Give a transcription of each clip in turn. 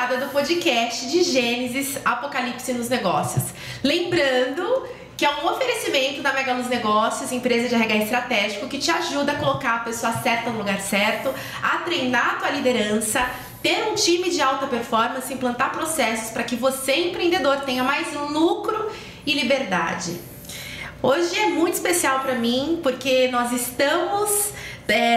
convidada do podcast de Gênesis Apocalipse nos Negócios. Lembrando que é um oferecimento da Mega Luz Negócios, empresa de RH estratégico, que te ajuda a colocar a pessoa certa no lugar certo, a treinar a tua liderança, ter um time de alta performance, implantar processos para que você, empreendedor, tenha mais lucro e liberdade. Hoje é muito especial para mim, porque nós estamos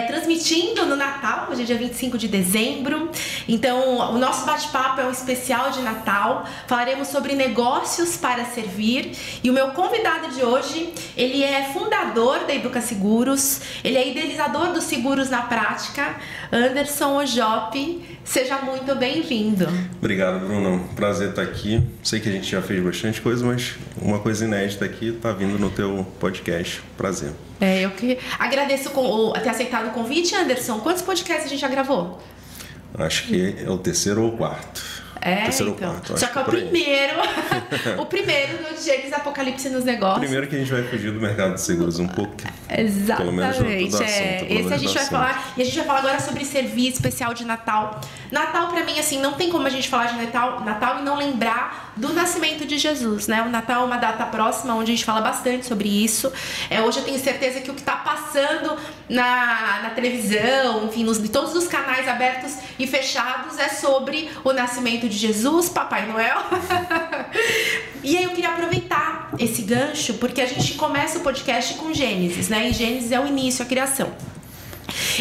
transmitindo no Natal, hoje é dia 25 de dezembro, então o nosso bate-papo é um especial de Natal, falaremos sobre negócios para servir, e o meu convidado de hoje, ele é fundador da Educa Seguros, ele é idealizador dos Seguros na Prática, Anderson Ojope, seja muito bem-vindo. Obrigado, Bruno, prazer estar aqui, sei que a gente já fez bastante coisa, mas uma coisa inédita aqui está vindo no teu podcast, prazer. Eu que agradeço ter aceitado o convite, Anderson. Quantos podcasts a gente já gravou? Acho que é o terceiro ou o quarto. Terceiro então. ou quarto. Só que é o primeiro, o primeiro do Gênesis Apocalipse nos Negócios. Primeiro que a gente vai fugir do mercado de seguros um pouco. Exatamente. Pelo menos no assunto, Esse a gente vai falar, e a gente vai falar agora sobre serviço especial de Natal. Natal pra mim, assim, não tem como a gente falar de Natal e não lembrar do nascimento de Jesus, né? O Natal é uma data próxima onde a gente fala bastante sobre isso. Hoje eu tenho certeza que o que tá passando na televisão, enfim, em todos os canais abertos e fechados é sobre o nascimento de Jesus, Papai Noel. E aí eu queria aproveitar esse gancho, porque a gente começa o podcast com Gênesis, né? E Gênesis é o início, a criação.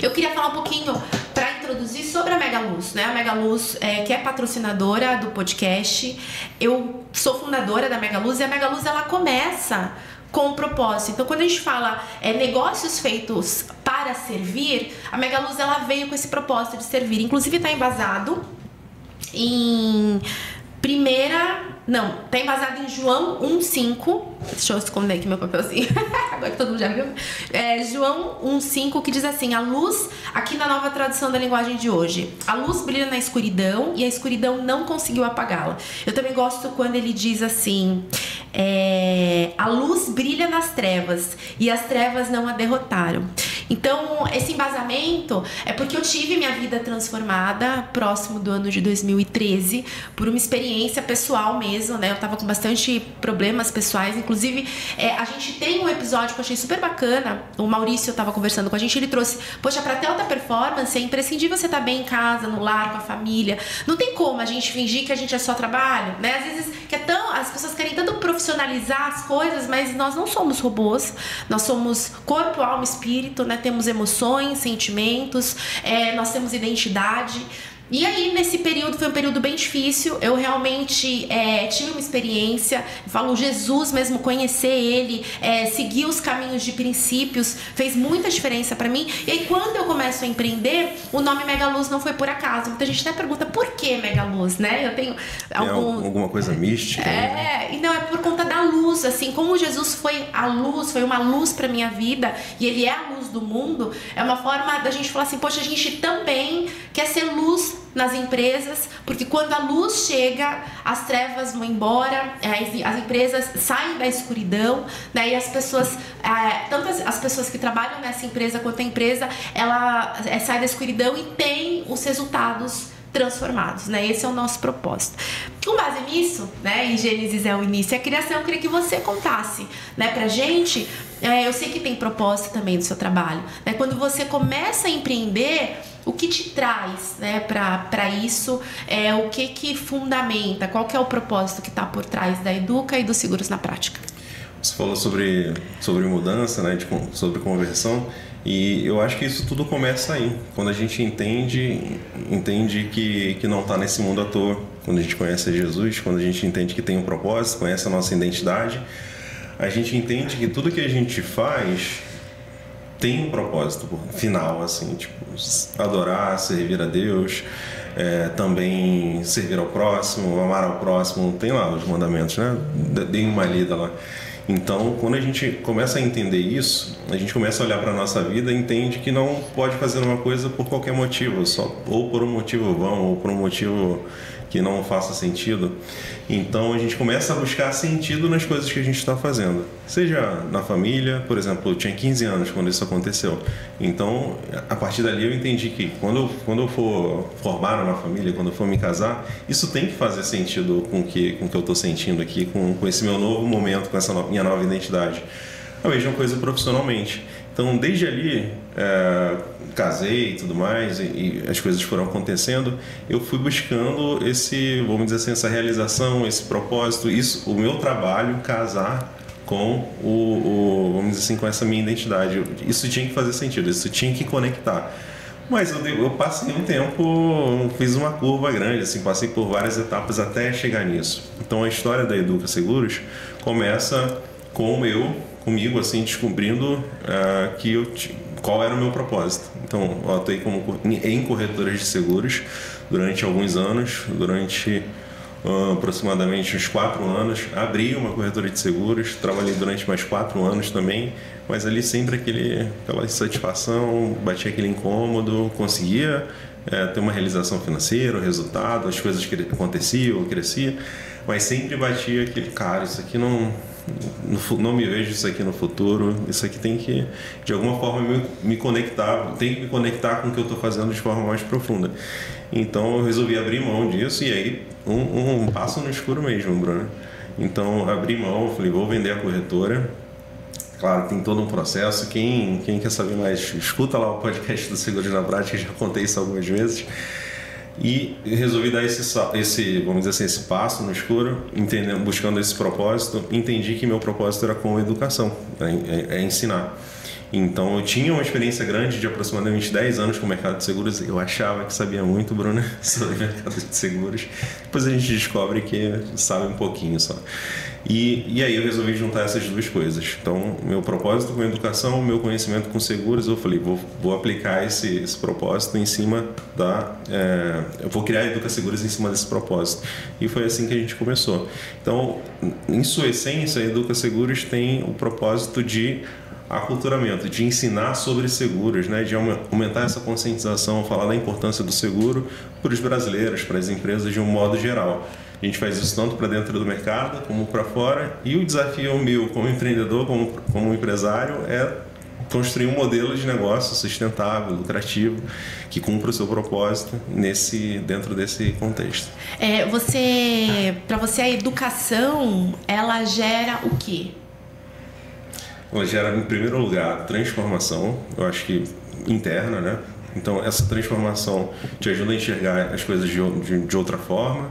Eu queria falar um pouquinho para introduzir sobre a Mega Luz, né? A Mega Luz, que é patrocinadora do podcast. Eu sou fundadora da Mega Luz e a Mega Luz ela começa com um propósito. Então, quando a gente fala negócios feitos para servir, a Mega Luz ela veio com esse propósito de servir. Inclusive está embasado em tá embasado em João 1,5. Deixa eu esconder aqui meu papelzinho. Agora que todo mundo já viu. João 1,5 que diz assim: a luz, aqui na nova tradução da linguagem de hoje, a luz brilha na escuridão e a escuridão não conseguiu apagá-la. Eu também gosto quando ele diz assim: a luz brilha nas trevas e as trevas não a derrotaram. Então, esse embasamento é porque eu tive minha vida transformada próximo do ano de 2013 por uma experiência pessoal mesmo, né? Eu tava com bastante problemas pessoais, inclusive a gente tem um episódio que eu achei super bacana, o Maurício tava conversando com a gente, ele trouxe, poxa, pra ter alta performance é imprescindível você estar bem em casa, no lar, com a família, não tem como a gente fingir que a gente é só trabalho, né? Às vezes as pessoas querem tanto profissionalizar as coisas, mas nós não somos robôs, nós somos corpo, alma, espírito, né? Temos emoções, sentimentos, nós temos identidade. E aí, nesse período, foi um período bem difícil, eu realmente tive uma experiência, falo, Jesus mesmo, conhecer ele, seguir os caminhos de princípios, fez muita diferença pra mim. E aí, quando eu começo a empreender, o nome Mega Luz não foi por acaso. Muita gente até pergunta, por que Mega Luz, né? Eu tenho alguma coisa mística? E não, é por conta da luz, assim, como Jesus foi a luz, foi uma luz pra minha vida, e ele é a luz do mundo, é uma forma da gente falar assim, poxa, a gente também quer ser luz nas empresas, porque quando a luz chega, as trevas vão embora, as empresas saem da escuridão, né? E as pessoas, tanto as pessoas que trabalham nessa empresa quanto a empresa, ela sai da escuridão e tem os resultados transformados, né? Esse é o nosso propósito. Com base nisso, né? E Gênesis é o início e a criação, eu queria que você contasse, né, pra gente. Eu sei que tem propósito também do seu trabalho, né? Quando você começa a empreender, o que te traz, né, para isso, o que fundamenta, qual que é o propósito que está por trás da Educa e dos Seguros na Prática? Você falou sobre mudança, né, sobre conversão, e eu acho que isso tudo começa aí, quando a gente entende que não está nesse mundo à toa, quando a gente conhece Jesus, quando a gente entende que tem um propósito, conhece a nossa identidade, a gente entende que tudo que a gente faz tem um propósito final, assim, tipo, adorar, servir a Deus, também servir ao próximo, amar ao próximo, tem lá os mandamentos, né? Dei uma lida lá. Então, quando a gente começa a entender isso, a gente começa a olhar para a nossa vida e entende que não pode fazer uma coisa por qualquer motivo, só ou por um motivo vão, ou por um motivo que não faça sentido. Então a gente começa a buscar sentido nas coisas que a gente está fazendo. Seja na família, por exemplo, eu tinha 15 anos quando isso aconteceu. Então, a partir dali eu entendi que quando eu for formar uma família, quando eu for me casar, isso tem que fazer sentido com o que eu estou sentindo aqui, com esse meu novo momento, com essa minha nova identidade. A mesma coisa profissionalmente. Então, desde ali, casei e tudo mais, e as coisas foram acontecendo, eu fui buscando vamos dizer assim, essa realização, esse propósito, o meu trabalho casar com vamos dizer assim, com essa minha identidade. Isso tinha que fazer sentido, isso tinha que conectar. Mas eu passei um tempo, fiz uma curva grande, assim, passei por várias etapas até chegar nisso. Então, a história da Educa Seguros começa comigo, assim, descobrindo qual era o meu propósito. Então, eu atuei em corretoras de seguros durante alguns anos, durante aproximadamente uns 4 anos. Abri uma corretora de seguros, trabalhei durante mais 4 anos também, mas ali sempre aquela insatisfação, batia aquele incômodo, conseguia ter uma realização financeira, o resultado, as coisas que aconteciam, crescia, mas sempre batia aquele, cara, isso aqui não me vejo isso aqui no futuro, isso aqui tem que, de alguma forma, me conectar, tem que me conectar com o que eu estou fazendo de forma mais profunda. Então, eu resolvi abrir mão disso, e aí, um passo no escuro mesmo, Bruno. Então, abri mão, falei, vou vender a corretora. Claro, tem todo um processo. Quem quer saber mais, escuta lá o podcast do Seguros na Prática, já contei isso algumas vezes. E resolvi dar vamos dizer assim, esse passo no escuro, buscando esse propósito. Entendi que meu propósito era com a educação, ensinar. Então, eu tinha uma experiência grande de aproximadamente 10 anos com o mercado de seguros. Eu achava que sabia muito, Bruno, sobre o mercado de seguros. Depois a gente descobre que sabe um pouquinho só. E aí eu resolvi juntar essas duas coisas. Então, meu propósito com a educação, meu conhecimento com seguros, eu falei, vou aplicar esse propósito em cima eu vou criar a Educa Seguros em cima desse propósito. E foi assim que a gente começou. Então, em sua essência, a Educa Seguros tem o propósito de aculturamento, de ensinar sobre seguros, né? De aumentar essa conscientização, falar da importância do seguro para os brasileiros, para as empresas de um modo geral. A gente faz isso tanto para dentro do mercado como para fora, e o desafio meu como empreendedor, como empresário, é construir um modelo de negócio sustentável, lucrativo, que cumpra o seu propósito dentro desse contexto. Para você, a educação, ela gera o quê? Ela gera, em primeiro lugar, transformação, eu acho que interna, né? Então, essa transformação te ajuda a enxergar as coisas de outra forma.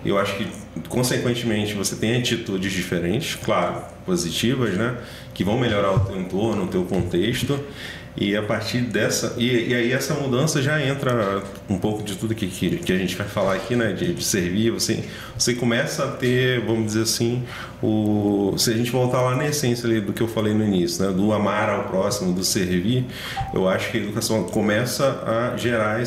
Eu acho que, consequentemente, você tem atitudes diferentes, claro, positivas, né? Que vão melhorar o teu entorno, o teu contexto. E a partir dessa... E aí essa mudança já entra um pouco de tudo que a gente vai falar aqui, né? De servir. Você começa a ter, vamos dizer assim, se a gente voltar lá na essência ali do que eu falei no início, né? Do amar ao próximo, do servir, eu acho que a educação começa a gerar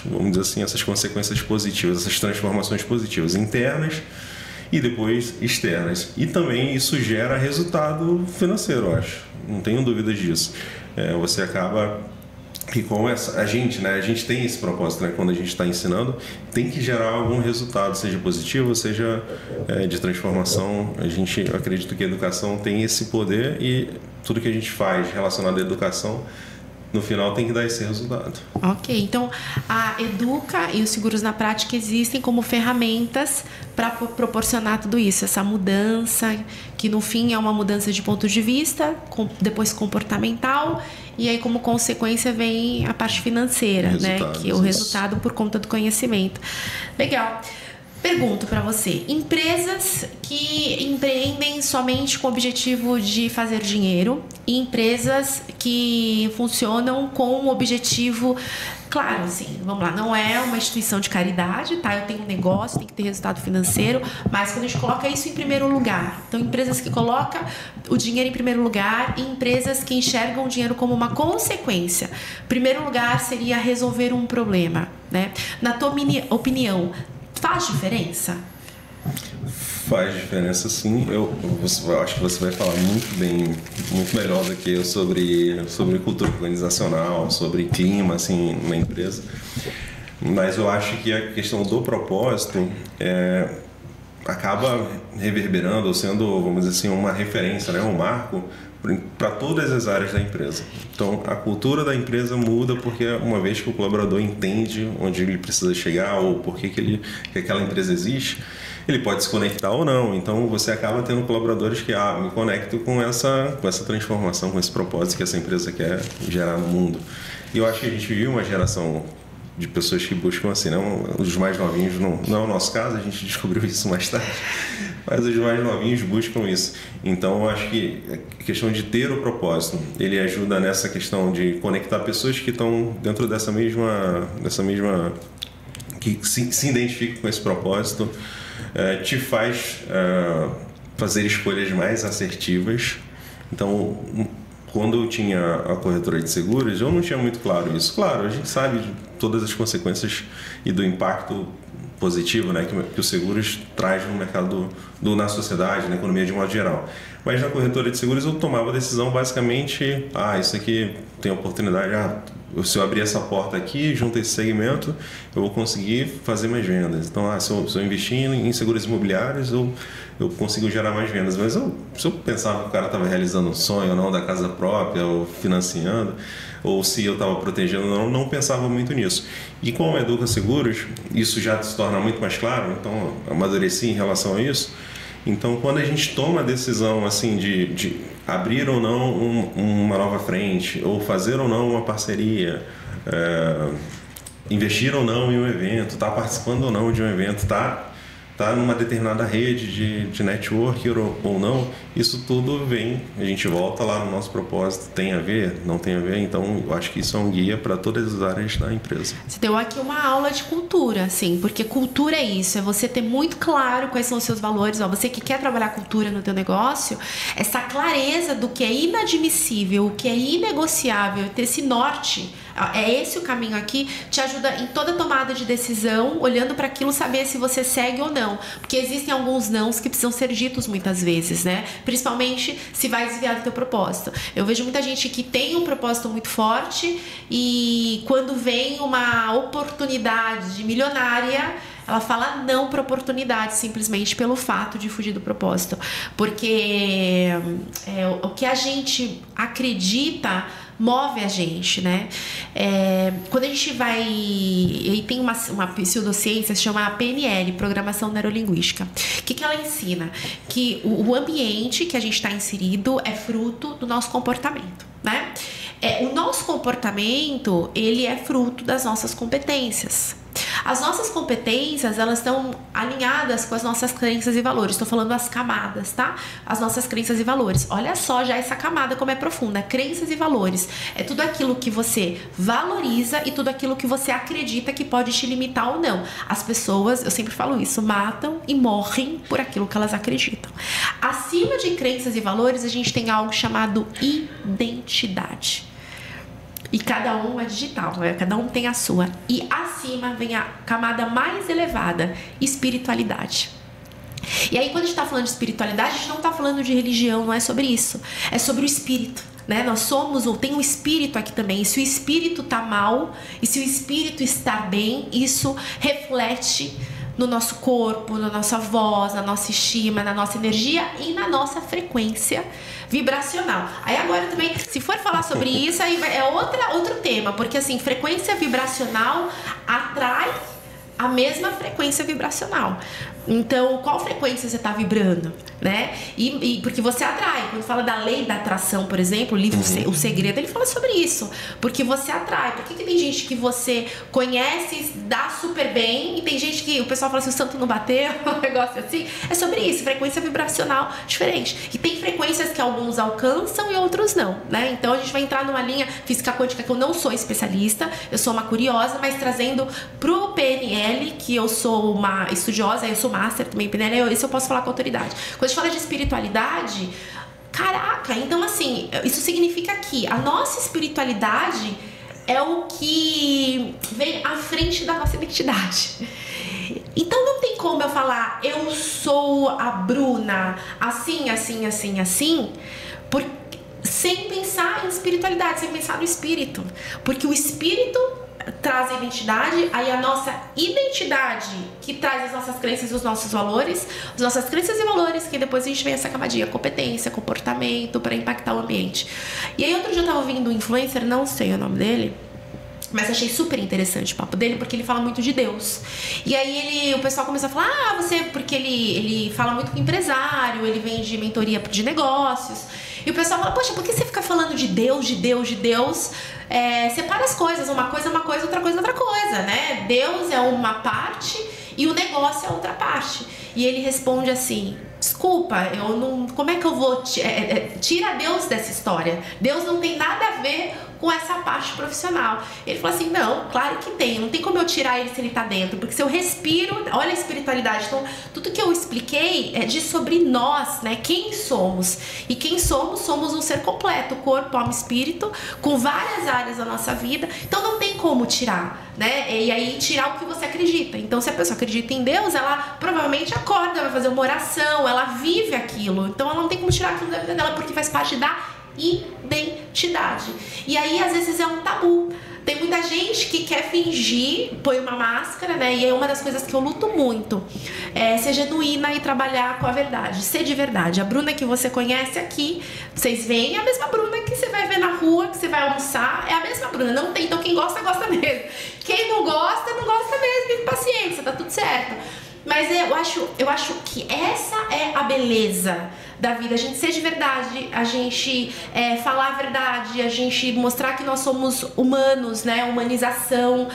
vamos dizer assim, essas consequências positivas, essas transformações positivas internas e depois externas. E também isso gera resultado financeiro, eu acho. Não tenho dúvida disso. Você acaba que com a gente tem esse propósito, né? Quando a gente está ensinando, tem que gerar algum resultado, seja positivo, seja de transformação. Eu acredito que a educação tem esse poder, e tudo que a gente faz relacionado à educação, no final tem que dar esse resultado. Ok, então a Educa e os Seguros na Prática existem como ferramentas para proporcionar tudo isso, essa mudança, que no fim é uma mudança de ponto de vista, depois comportamental, e aí como consequência vem a parte financeira, né? Que é o resultado por conta do conhecimento. Legal. Pergunto para você, empresas que empreendem somente com o objetivo de fazer dinheiro e empresas que funcionam com o objetivo, claro, assim, vamos lá, não é uma instituição de caridade, tá? Eu tenho um negócio, tem que ter resultado financeiro, mas quando a gente coloca isso em primeiro lugar, então empresas que colocam o dinheiro em primeiro lugar e empresas que enxergam o dinheiro como uma consequência. Primeiro lugar seria resolver um problema, né? Na tua opinião, faz diferença? Faz diferença, sim. Eu acho que você vai falar muito bem, muito melhor do que eu sobre cultura organizacional, sobre clima, assim, na empresa. Mas eu acho que a questão do propósito acaba reverberando, ou sendo, vamos dizer assim, uma referência, né? Um marco para todas as áreas da empresa. Então, a cultura da empresa muda porque uma vez que o colaborador entende onde ele precisa chegar ou por que aquela empresa existe, ele pode se conectar ou não. Então, você acaba tendo colaboradores que me conectam com essa transformação, com esse propósito que essa empresa quer gerar no mundo. E eu acho que a gente vive uma geração de pessoas que buscam assim, não os mais novinhos, não é o nosso caso, a gente descobriu isso mais tarde, mas os mais novinhos buscam isso. Então eu acho que a questão de ter o propósito, ele ajuda nessa questão de conectar pessoas que estão dentro dessa mesma que se identificam com esse propósito, te faz fazer escolhas mais assertivas. Então, quando eu tinha a corretora de seguros, eu não tinha muito claro isso. Claro, a gente sabe de todas as consequências e do impacto positivo, né, que os seguros traz no mercado, na sociedade, na economia de modo geral. Mas na corretora de seguros eu tomava a decisão basicamente, isso aqui tem oportunidade, se eu abrir essa porta aqui, junto a esse segmento, eu vou conseguir fazer mais vendas. Então, se eu investir em seguros imobiliários, eu consigo gerar mais vendas. Mas se eu pensava que o cara estava realizando um sonho ou não da casa própria, ou financiando, ou se eu estava protegendo ou não pensava muito nisso. E com a Educa Seguros, isso já se torna muito mais claro, então amadureci em relação a isso. Então, quando a gente toma a decisão assim, de abrir ou não uma nova frente, ou fazer ou não uma parceria, investir ou não em um evento, estar participando ou não de um evento, estar numa determinada rede de network ou não, isso tudo a gente volta lá no nosso propósito, tem a ver, não tem a ver, então eu acho que isso é um guia para todas as áreas da empresa. Você deu aqui uma aula de cultura, assim, porque cultura é isso, é você ter muito claro quais são os seus valores, você que quer trabalhar cultura no teu negócio, essa clareza do que é inadmissível, o que é inegociável, ter esse norte. É esse o caminho aqui, te ajuda em toda tomada de decisão, olhando para aquilo, saber se você segue ou não. Porque existem alguns nãos que precisam ser ditos muitas vezes, né? Principalmente se vai desviar do teu propósito. Eu vejo muita gente que tem um propósito muito forte e quando vem uma oportunidade milionária, ela fala não para oportunidade simplesmente pelo fato de fugir do propósito. Porque o que a gente acredita move a gente, né? Quando a gente vai... E tem uma pseudociência que se chama PNL, Programação Neurolinguística. O que ela ensina? Que o ambiente que a gente está inserido é fruto do nosso comportamento, né? O nosso comportamento, ele é fruto das nossas competências. As nossas competências, elas estão alinhadas com as nossas crenças e valores. Estou falando as camadas, tá? As nossas crenças e valores. Olha só já essa camada como é profunda. Crenças e valores. É tudo aquilo que você valoriza e tudo aquilo que você acredita que pode te limitar ou não. As pessoas, eu sempre falo isso, matam e morrem por aquilo que elas acreditam. Acima de crenças e valores, a gente tem algo chamado identidade. E cada um é digital, né? Cada um tem a sua. E acima vem a camada mais elevada, espiritualidade. E aí, quando a gente está falando de espiritualidade, a gente não está falando de religião, não é sobre isso. É sobre o espírito, né? Nós somos, ou tem um espírito aqui também. E se o espírito está mal, e se o espírito está bem, isso reflete no nosso corpo, na nossa voz, na nossa estima, na nossa energia e na nossa frequência vibracional. Aí agora também, se for falar sobre isso, aí é outro tema, porque assim, frequência vibracional atrai a mesma frequência vibracional. Então, qual frequência você está vibrando, né? E porque você atrai. Quando fala da lei da atração, por exemplo, o livro O Segredo, ele fala sobre isso. Porque você atrai. Por que tem gente que você conhece, dá super bem, e tem gente que o pessoal fala assim, o santo não bateu, um negócio assim. É sobre isso, frequência vibracional diferente. E tem frequências que alguns alcançam e outros não, né? Então, a gente vai entrar numa linha física quântica que eu não sou especialista, eu sou uma curiosa, mas trazendo pro PNL, que eu sou uma estudiosa, eu sou master também, PNL, isso eu posso falar com autoridade. Quando a gente fala de espiritualidade, caraca, então assim, isso significa que a nossa espiritualidade é o que vem à frente da nossa identidade. Então não tem como eu falar, eu sou a Bruna, assim, assim, assim, assim, sem pensar em espiritualidade, sem pensar no espírito. Porque o espírito traz a identidade, aí a nossa identidade que traz as nossas crenças e os nossos valores, as nossas crenças e valores, que depois a gente vem essa camadinha, competência, comportamento para impactar o ambiente. E aí outro dia eu tava ouvindo um influencer, não sei o nome dele, mas achei super interessante o papo dele, porque ele fala muito de Deus. E aí o pessoal começou a falar, porque ele fala muito com empresário, ele vende mentoria de negócios. E o pessoal fala, poxa, por que você fica falando de Deus, de Deus, de Deus? Separa as coisas, uma coisa é uma coisa, outra coisa é outra coisa, né? Deus é uma parte e o negócio é outra parte. E ele responde assim, desculpa, eu não, como é que eu vou... tira Deus dessa história. Deus não tem nada a ver com essa parte profissional. Ele falou assim, não, claro que tem, não tem como eu tirar ele se ele tá dentro, porque se eu respiro, olha a espiritualidade, então tudo que eu expliquei diz sobre nós, né, quem somos, e quem somos um ser completo, corpo, alma, espírito, com várias áreas da nossa vida, então não tem como tirar, né, e aí tirar o que você acredita. Então se a pessoa acredita em Deus, ela provavelmente acorda, vai fazer uma oração, ela vive aquilo, então ela não tem como tirar aquilo da vida dela, porque faz parte da identidade. E aí às vezes é um tabu. Tem muita gente que quer fingir, põe uma máscara, né? E é uma das coisas que eu luto muito, ser genuína e trabalhar com a verdade, ser de verdade. A Bruna que você conhece aqui, vocês veem, é a mesma Bruna que você vai ver na rua, que você vai almoçar, é a mesma Bruna. Não tem, então quem gosta, gosta mesmo. Quem não gosta, não gosta mesmo. Tem paciência, tá tudo certo. Mas eu acho que essa é a beleza da vida, a gente ser de verdade, a gente falar a verdade, a gente mostrar que nós somos humanos, né? Humanização,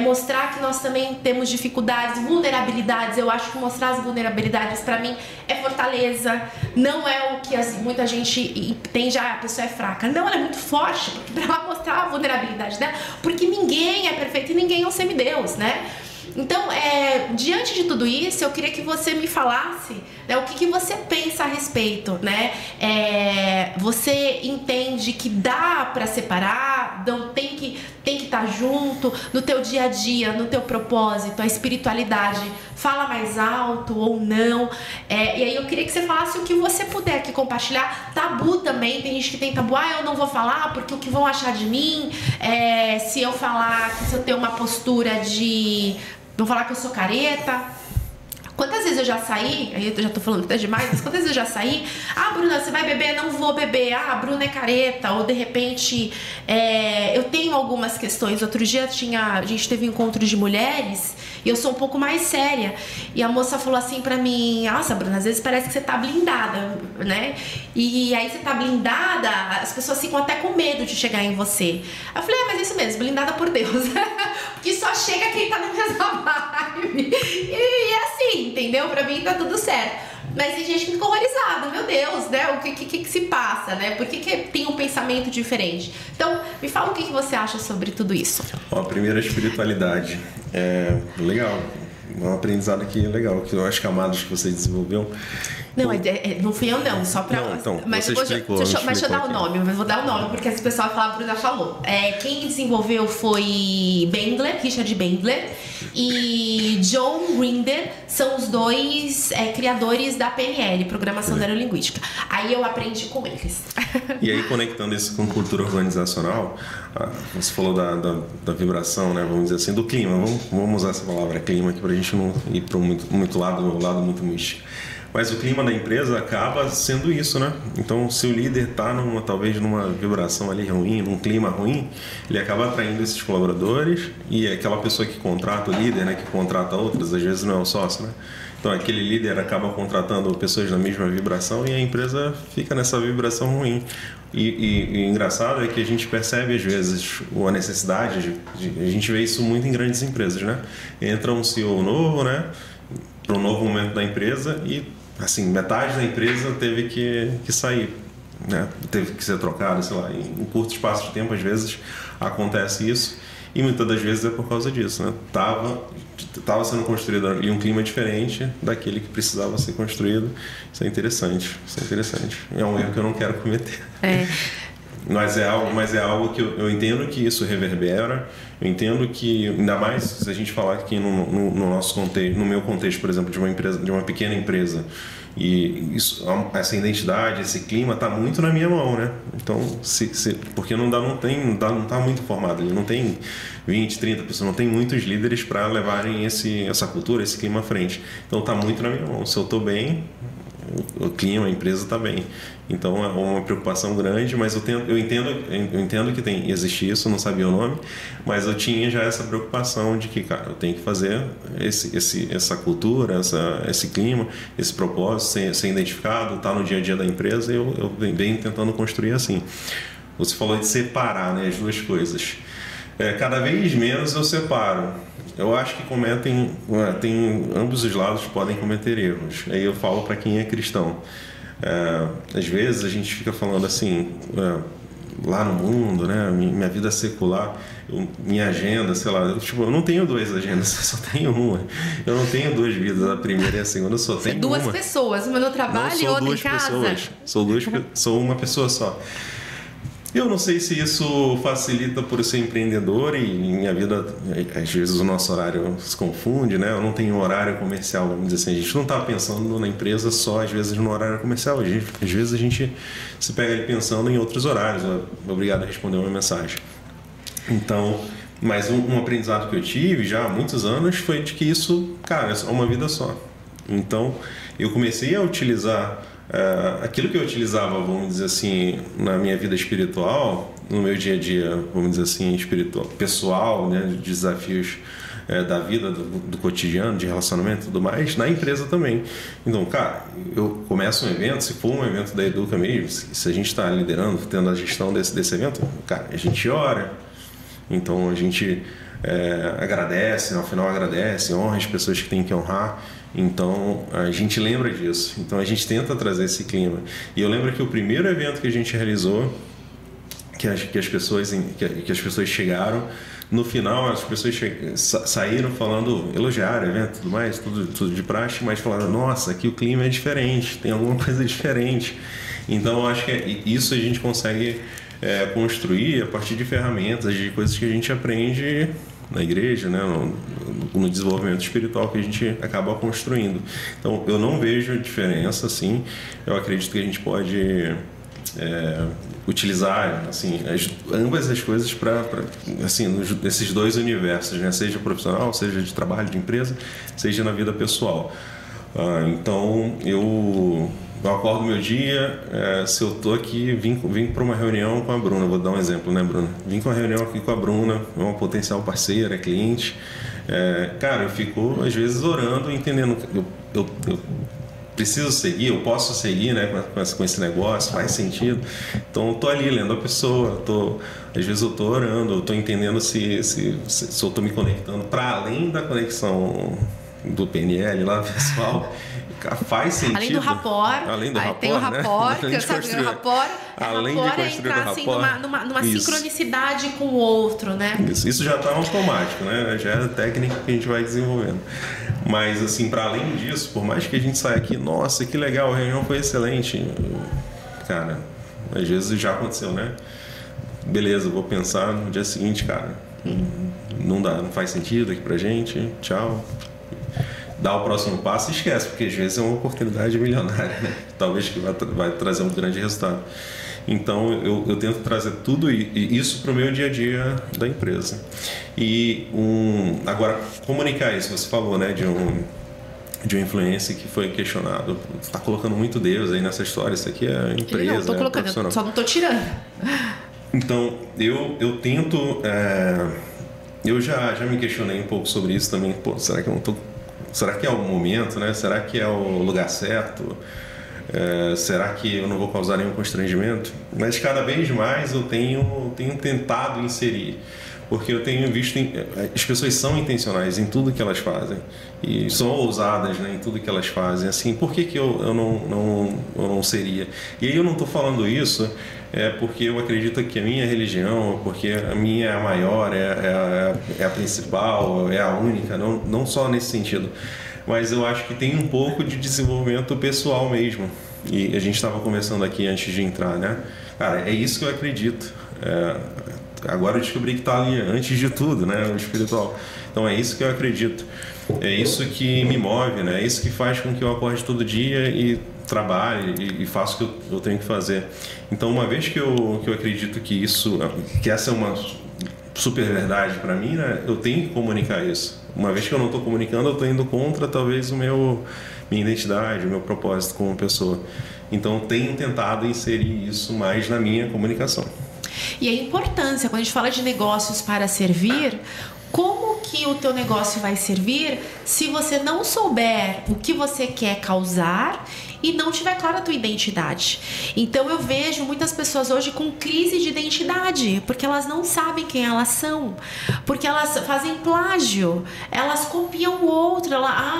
mostrar que nós também temos dificuldades, vulnerabilidades. Eu acho que mostrar as vulnerabilidades pra mim é fortaleza, não é o que muita gente entende, a pessoa é fraca. Não, ela é muito forte, porque pra ela mostrar a vulnerabilidade dela, porque ninguém é perfeito e ninguém é um semideus, né? Então, diante de tudo isso, eu queria que você me falasse, né, o que você pensa a respeito, né? Você entende que dá para separar, não tem que estar junto no teu dia a dia, no teu propósito, a espiritualidade fala mais alto ou não? E aí eu queria que você falasse o que você puder aqui compartilhar. Tabu também, tem gente que tem tabu, eu não vou falar porque o que vão achar de mim, se eu falar, se eu tenho uma postura de... Vou falar que eu sou careta. Quantas vezes eu já saí, aí eu já tô falando até demais, mas quantas vezes eu já saí, Bruna, você vai beber? Não vou beber. A Bruna é careta. Ou de repente, eu tenho algumas questões. Outro dia a gente teve um encontro de mulheres e eu sou um pouco mais séria. E a moça falou assim pra mim, nossa, Bruna, às vezes parece que você tá blindada, né? E aí você tá blindada, as pessoas ficam até com medo de chegar em você. Eu falei, mas é isso mesmo, blindada por Deus. Porque só chega quem tá na mesma vibe. E é assim, entendeu? Pra mim tá tudo certo. Mas tem gente que fica horrorizada, meu Deus, né? O que se passa, né? Por que tem um pensamento diferente? Então, me fala o que você acha sobre tudo isso. Primeiro, a espiritualidade. Legal. Um aprendizado aqui legal, que as camadas que você desenvolveu. Não, não fui eu não, só pra... Não, então, mas você explicou. Mas deixa eu dar o nome, mas vou dar o nome, porque esse pessoal fala, a Bruna falou. Quem desenvolveu foi Richard Bandler e John Grinder, são os dois criadores da PNL, Programação Neurolinguística. Aí eu aprendi com eles. E aí, conectando isso com cultura organizacional, você falou da vibração, né, vamos dizer assim, do clima. Vamos usar essa palavra clima aqui pra gente não ir para muito lado muito místico. Mas o clima da empresa acaba sendo isso, né? Então, se o líder está talvez numa vibração ali ruim, num clima ruim, ele acaba atraindo esses colaboradores e aquela pessoa que contrata o líder, né, que contrata outras, às vezes não é o sócio, né? Então, aquele líder acaba contratando pessoas na mesma vibração e a empresa fica nessa vibração ruim. E engraçado é que a gente percebe, às vezes, a necessidade a gente vê isso muito em grandes empresas, né? Entra um CEO novo, né, para um novo momento da empresa e assim, metade da empresa teve que sair, né? Teve que ser trocada, sei lá, em um curto espaço de tempo, às vezes acontece isso e muitas das vezes é por causa disso, né? Tava sendo construído ali um clima diferente daquele que precisava ser construído. Isso é interessante, é um erro que eu não quero cometer. Mas é algo que eu entendo que isso reverbera. Eu entendo que, ainda mais se a gente falar aqui no nosso contexto, no meu contexto, por exemplo, de uma empresa, de uma pequena empresa, e isso, essa identidade, esse clima está muito na minha mão, né? Então, porque não está muito formado ali, não tem 20, 30 pessoas, não tem muitos líderes para levarem essa cultura, esse clima à frente. Então, está muito na minha mão. Se eu estou bem, o clima, a empresa está bem. Então é uma preocupação grande, mas eu entendo que existe isso, eu não sabia o nome, mas eu tinha já essa preocupação de que, cara, eu tenho que fazer essa cultura, esse clima, esse propósito ser identificado, estar no dia a dia da empresa, e eu venho tentando construir assim. Você falou de separar, né, as duas coisas. Cada vez menos eu separo. Eu acho que ambos os lados podem cometer erros. Aí eu falo para quem é cristão. Às vezes a gente fica falando assim, lá no mundo, né, minha vida secular, minha agenda, sei lá, eu não tenho duas agendas, eu só tenho uma. Eu não tenho duas vidas, a primeira e a segunda, eu só tenho duas uma. Pessoas, uma no trabalho e outra em casa. Sou uma pessoa só. Eu não sei se isso facilita por ser empreendedor, e minha vida, às vezes o nosso horário se confunde, né? Eu não tenho horário comercial, vamos dizer assim. A gente não está pensando na empresa só, às vezes, no horário comercial. Às vezes a gente se pega ali pensando em outros horários. Obrigado a responder uma mensagem. Então, mas um aprendizado que eu tive já há muitos anos foi de que isso, cara, é uma vida só. Então, eu comecei a utilizar aquilo que eu utilizava, vamos dizer assim, na minha vida espiritual, no meu dia a dia, vamos dizer assim, espiritual, pessoal, né, de desafios da vida, do cotidiano, de relacionamento e tudo mais, na empresa também. Então, cara, eu começo um evento, se for um evento da Educa mesmo, se a gente está liderando, tendo a gestão desse evento, cara, a gente ora, então a gente agradece, no final agradece, honra as pessoas que tem que honrar. Então a gente lembra disso, então a gente tenta trazer esse clima. E eu lembro que o primeiro evento que a gente realizou, que as pessoas chegaram, no final as pessoas saíram falando, elogiaram o evento, tudo mais, tudo de praxe, mas falaram, nossa, aqui o clima é diferente, tem alguma coisa diferente. Então eu acho que isso a gente consegue construir a partir de ferramentas, de coisas que a gente aprende na igreja, né, no desenvolvimento espiritual que a gente acaba construindo. Então, eu não vejo diferença, assim. Eu acredito que a gente pode utilizar, assim, ambas as coisas para assim, nesses dois universos, né, seja profissional, seja de trabalho, de empresa, seja na vida pessoal. Então, eu acordo meu dia, se eu tô aqui, vim para uma reunião com a Bruna, vou dar um exemplo, né, Bruna? Vim com uma reunião aqui com a Bruna, é uma potencial parceira, cliente. Cara, eu fico às vezes orando, entendendo, eu preciso seguir, eu posso seguir, né, com esse negócio, faz sentido. Então eu tô ali lendo a pessoa, às vezes eu tô orando, eu tô entendendo se eu tô me conectando para além da conexão do PNL lá, pessoal. Faz sentido. Além do rapport. Além do rapport, tem o rapport, né? que eu sabia o rapport. Além de construir entrar o assim, rapport, numa sincronicidade com o outro, né? Isso já está automático, né? Já é a técnica que a gente vai desenvolvendo. Mas, assim, para além disso, por mais que a gente saia aqui, nossa, que legal, a reunião foi excelente. Cara, às vezes já aconteceu, né? Beleza, vou pensar no dia seguinte, cara, não faz sentido aqui pra gente, tchau. Dá o próximo passo e esquece, porque às vezes é uma oportunidade milionária, né? Talvez que vai trazer um grande resultado. Então eu tento trazer tudo isso para o meu dia a dia da empresa. E agora, comunicar isso, você falou, né, de um influencer que foi questionado. Você está colocando muito Deus aí nessa história, isso aqui é empresa, não, tô colocando, profissional. só não estou tirando. Então, eu tento... eu já me questionei um pouco sobre isso também. Pô, será que é o momento, né? Será que é o lugar certo? Será que eu não vou causar nenhum constrangimento? Mas cada vez mais eu tenho tentado inserir, porque eu tenho visto as pessoas são intencionais em tudo que elas fazem e são ousadas, né, em tudo que elas fazem. Assim, por que eu não seria? E aí eu não estou falando isso porque eu acredito que a minha religião, porque a minha é a maior, é a principal, é a única, não só nesse sentido. mas eu acho que tem um pouco de desenvolvimento pessoal mesmo. E a gente estava conversando aqui antes de entrar, né? Cara, é isso que eu acredito. Agora eu descobri que está ali antes de tudo, né? O espiritual. Então é isso que eu acredito. É isso que me move, né? É isso que faz com que eu acorde todo dia e trabalhe e faça o que eu tenho que fazer. Então, uma vez que eu acredito que essa é uma super verdade para mim, né? Eu tenho que comunicar isso. Uma vez que eu não estou comunicando, eu estou indo contra talvez minha identidade, o meu propósito como pessoa. Então, tenho tentado inserir isso mais na minha comunicação. E a importância, quando a gente fala de negócios para servir, como que o teu negócio vai servir se você não souber o que você quer causar e não tiver clara a tua identidade? Então eu vejo muitas pessoas hoje com crise de identidade, porque elas não sabem quem elas são, porque elas fazem plágio, elas copiam o outro,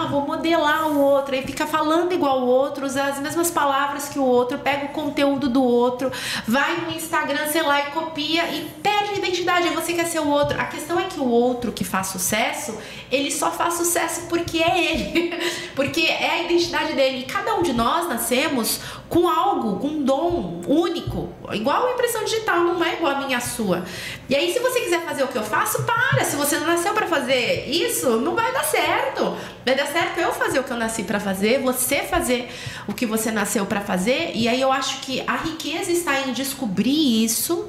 vou modelar o outro, aí fica falando igual o outro, usa as mesmas palavras que o outro, pega o conteúdo do outro, vai no Instagram, sei lá, e copia e perde a identidade, aí você quer ser o outro. A questão é que o outro que faz sucesso, ele só faz sucesso porque é ele, porque é a identidade dele, e cada um de nós nascemos com algo, com um dom único, igual a impressão digital, não é igual a minha, a sua. E aí, se você quiser fazer o que eu faço, se você não nasceu para fazer isso, não vai dar certo. Vai dar certo eu fazer o que eu nasci para fazer, você fazer o que você nasceu para fazer. E aí eu acho que a riqueza está em descobrir isso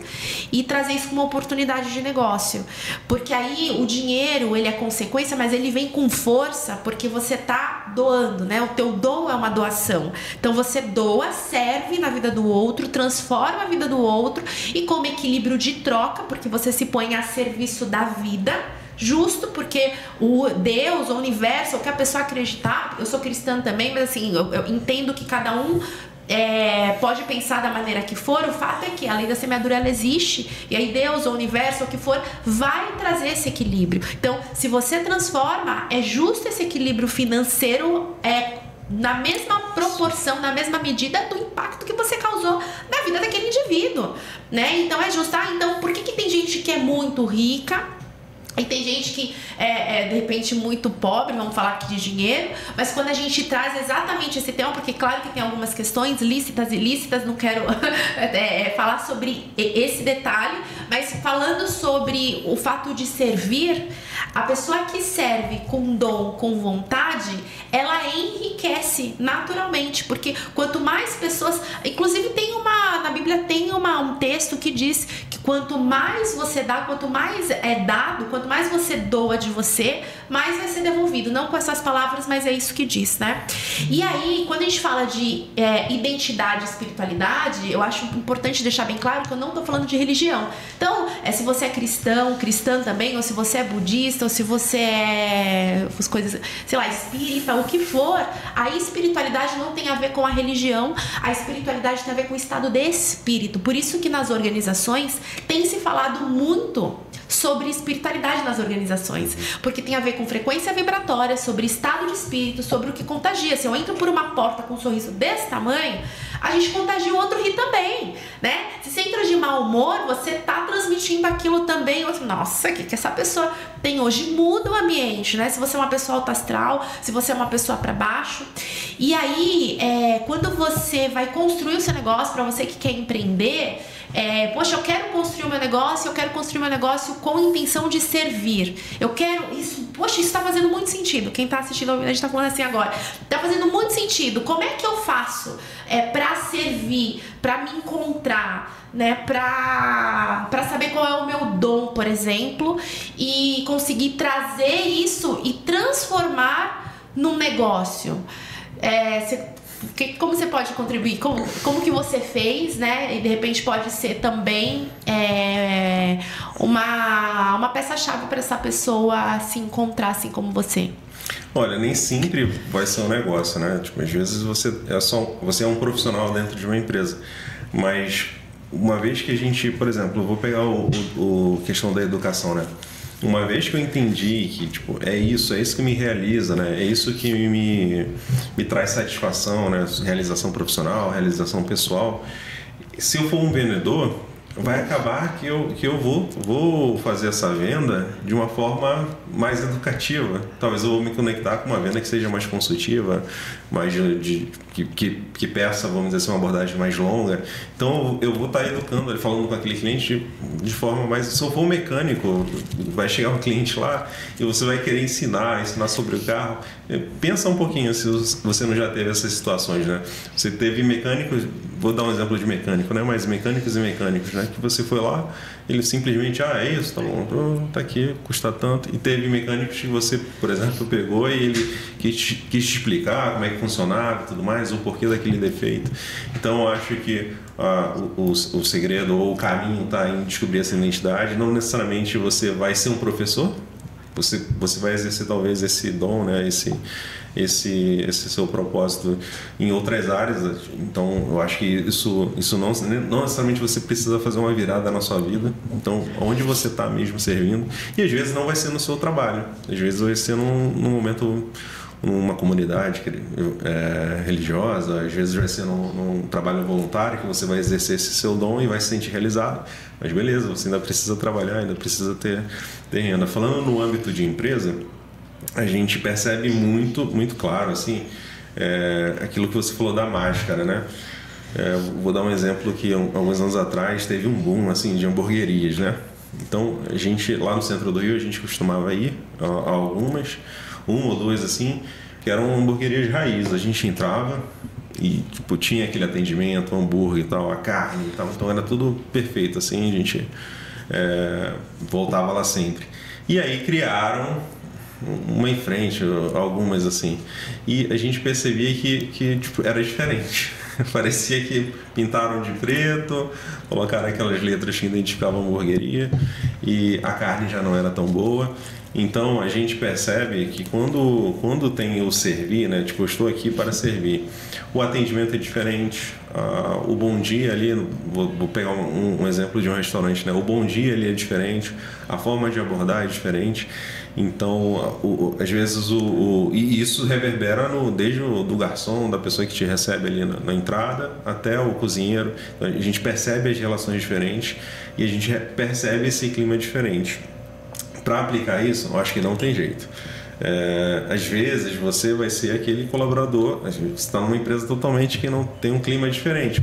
e trazer isso como uma oportunidade de negócio, porque aí o dinheiro, ele é consequência, mas ele vem com força porque você tá doando, né? O teu dom é uma doação. Então você doa, serve na vida do outro, transforma a vida do outro, e como equilíbrio de troca, porque você se põe a serviço da vida, justo, porque o Deus, o universo, o que a pessoa acreditar, eu sou cristã também, mas assim, eu entendo que cada um pode pensar da maneira que for. O fato é que a lei da semeadura, ela existe, e aí Deus, o universo, o que for, vai trazer esse equilíbrio. Então, se você transforma, é justo esse equilíbrio financeiro na mesma proporção, na mesma medida do impacto que você causou na vida daquele indivíduo, né? Então é justo. Então por que tem gente que é muito rica e tem gente que de repente muito pobre, vamos falar aqui de dinheiro, mas quando a gente traz exatamente esse tema, porque claro que tem algumas questões lícitas e ilícitas, não quero falar sobre esse detalhe, mas falando sobre o fato de servir, a pessoa que serve com dom, com vontade, ela enriquece naturalmente, porque quanto mais pessoas, inclusive na Bíblia tem um texto que diz que quanto mais você dá, quanto mais é dado, quanto mais você doa de você, mais vai ser devolvido. Não com essas palavras, mas é isso que diz, né? E aí, quando a gente fala de identidade e espiritualidade, eu acho importante deixar bem claro que eu não tô falando de religião. Então, se você é cristã também, ou se você é budista, ou se você é coisas, sei lá, espírita, o que for, a espiritualidade não tem a ver com a religião, a espiritualidade tem a ver com o estado de espírito. Por isso que nas organizações tem se falado muito sobre espiritualidade nas organizações, porque tem a ver com frequência vibratória, sobre estado de espírito, sobre o que contagia. Se eu entro por uma porta com um sorriso desse tamanho, a gente contagia o outro rir também, né? Se você entra de mau humor, você tá transmitindo aquilo também. Nossa, o que essa pessoa tem hoje? Muda o ambiente, né? Se você é uma pessoa alta astral, se você é uma pessoa para baixo. E aí, quando você vai construir o seu negócio, para você que quer empreender, poxa, eu quero construir o meu negócio com intenção de servir. Eu quero isso, poxa, isso tá fazendo muito sentido. Quem tá assistindo, a gente tá falando assim agora, tá fazendo muito sentido. Como é que eu faço pra servir, pra me encontrar, né, pra saber qual é o meu dom, por exemplo, e conseguir trazer isso e transformar num negócio? Como você pode contribuir? Como que você fez, né? E de repente pode ser também uma peça-chave para essa pessoa se encontrar assim como você. Olha, nem sempre vai ser um negócio, né? Tipo, às vezes você é um profissional dentro de uma empresa, mas uma vez que a gente, por exemplo, eu vou pegar o questão da educação, né? Uma vez que eu entendi que tipo, é isso que me realiza, né? É isso que me traz satisfação, né? Realização profissional, realização pessoal. Se eu for um vendedor, vai acabar que eu vou fazer essa venda de uma forma mais educativa. Talvez eu vou me conectar com uma venda que seja mais consultiva, mais que peça, vamos dizer assim, uma abordagem mais longa. Então eu vou estar educando, falando com aquele cliente de forma mais... Se eu for um mecânico, vai chegar um cliente lá e você vai querer ensinar sobre o carro. Pensa um pouquinho se você não já teve essas situações, né? Você teve mecânicos, vou dar um exemplo de mecânico, né? Mas mecânicos e mecânicos, né? Que você foi lá, ele simplesmente, é isso, tá bom, tá aqui, custa tanto. E teve mecânicos que você, por exemplo, pegou e ele quis te explicar como é que funcionava e tudo mais, o porquê daquele defeito. Então eu acho que o segredo ou o caminho está em descobrir essa identidade. Não necessariamente você vai ser um professor, você vai exercer talvez esse dom, né? Esse seu propósito em outras áreas. Então eu acho que isso não necessariamente você precisa fazer uma virada na sua vida. Então onde você está mesmo servindo, e às vezes não vai ser no seu trabalho, às vezes vai ser num momento, numa comunidade religiosa, às vezes vai ser num trabalho voluntário que você vai exercer esse seu dom e vai se sentir realizado. Mas beleza, você ainda precisa trabalhar, ainda precisa ter renda. Falando no âmbito de empresa, a gente percebe muito claro assim, aquilo que você falou da máscara, né? Vou dar um exemplo que alguns anos atrás teve um boom assim, de hamburguerias, né? Então a gente lá no centro do Rio a gente costumava ir a algumas, uma ou duas assim, que eram hamburguerias raiz. A gente entrava e tipo, tinha aquele atendimento, o hambúrguer e tal, a carne e tal, então era tudo perfeito assim, a gente voltava lá sempre. E aí criaram uma em frente, algumas assim, e a gente percebia que tipo, era diferente. Parecia que pintaram de preto, colocaram aquelas letras que identificavam a hamburgueria e a carne já não era tão boa. Então a gente percebe que quando tem o servir, né? Tipo, eu estou aqui para servir, o atendimento é diferente, o bom dia ali, vou pegar um exemplo de um restaurante, né? O bom dia ali é diferente, a forma de abordar é diferente. Então, às vezes, e isso reverbera desde do garçom, da pessoa que te recebe ali na entrada, até o cozinheiro. Então, a gente percebe as relações diferentes e a gente percebe esse clima diferente. Para aplicar isso, eu acho que não tem jeito. Às vezes, você vai ser aquele colaborador, você está numa empresa totalmente que não tem um clima diferente.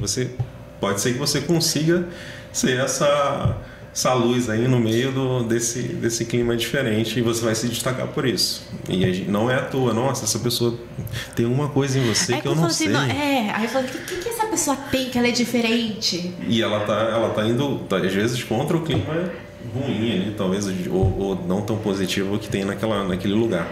Pode ser que você consiga ser essa luz aí no meio desse clima diferente e você vai se destacar por isso. E não é à toa, nossa, essa pessoa tem uma coisa em você que eu não sei. Aí eu falo, o que essa pessoa tem que ela é diferente? E ela tá indo, às vezes, contra o clima ruim ali, talvez, ou não tão positivo que tem naquele lugar.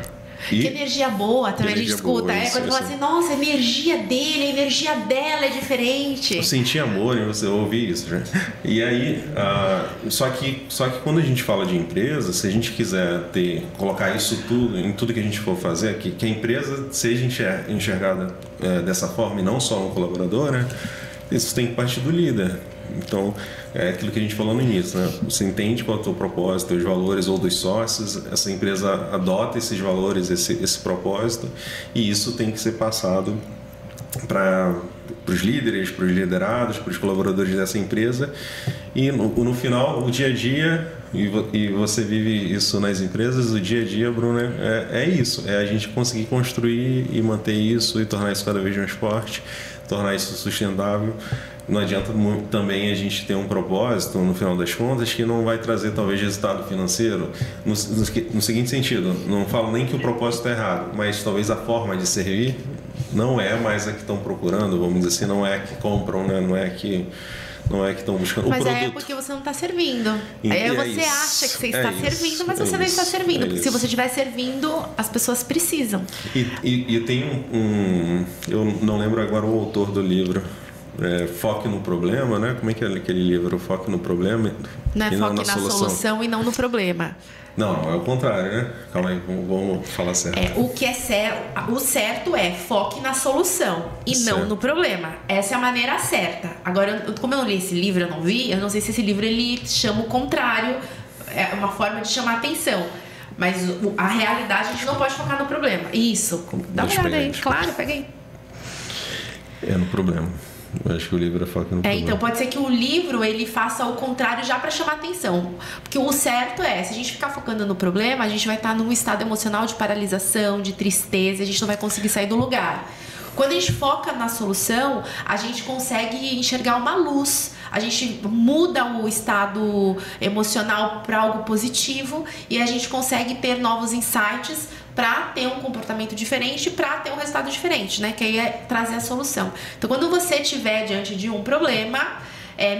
Que energia boa também a gente escuta. Quando fala assim, nossa, a energia dele, a energia dela é diferente. Eu senti amor em você ouvir isso, né? E aí, só que quando a gente fala de empresa, se a gente quiser colocar isso tudo, em tudo que a gente for fazer, que a empresa seja enxergada dessa forma e não só um colaborador, né? Isso tem que partir do líder. Então, é aquilo que a gente falou no início, né? Você entende qual é o teu propósito, os valores ou dos sócios, essa empresa adota esses valores, esse propósito, e isso tem que ser passado para os líderes, para os liderados, para os colaboradores dessa empresa, e no final, o dia a dia, e você vive isso nas empresas, o dia a dia, Bruno, é isso, é a gente conseguir construir e manter isso e tornar isso cada vez mais forte, tornar isso sustentável. Não adianta também a gente ter um propósito, no final das contas, que não vai trazer talvez resultado financeiro. No seguinte sentido, não falo nem que o propósito é errado, mas talvez a forma de servir não é mais a que estão procurando, vamos dizer assim, não é a que compram, né? Não é que estão buscando mas o produto. Mas é porque você não está servindo. Aí você acha que você está servindo, mas você não está servindo. Porque se você estiver servindo, as pessoas precisam. E tem eu não lembro agora o autor do livro. Foque no problema, né? Como é que é aquele livro? Foque no problema não é foque na solução e não no problema. Não, é o contrário, né? Calma aí, vamos falar certo. O certo é foque na solução e certo. Não no problema. Essa é a maneira certa. Agora, como eu não li esse livro, eu não vi, eu não sei se esse livro ele chama o contrário, é uma forma de chamar a atenção. Mas a realidade, a gente não pode focar no problema. Isso, dá uma olhada aí. Claro, pega aí. É no problema. Eu acho que o livro foca no problema. Então pode ser que o livro ele faça o contrário já para chamar atenção. Porque o certo é, se a gente ficar focando no problema, a gente vai estar num estado emocional de paralisação, de tristeza, a gente não vai conseguir sair do lugar. Quando a gente foca na solução, a gente consegue enxergar uma luz. A gente muda o estado emocional para algo positivo e a gente consegue ter novos insights para ter um comportamento diferente, para ter um resultado diferente, né? Que aí é trazer a solução. Então, quando você estiver diante de um problema,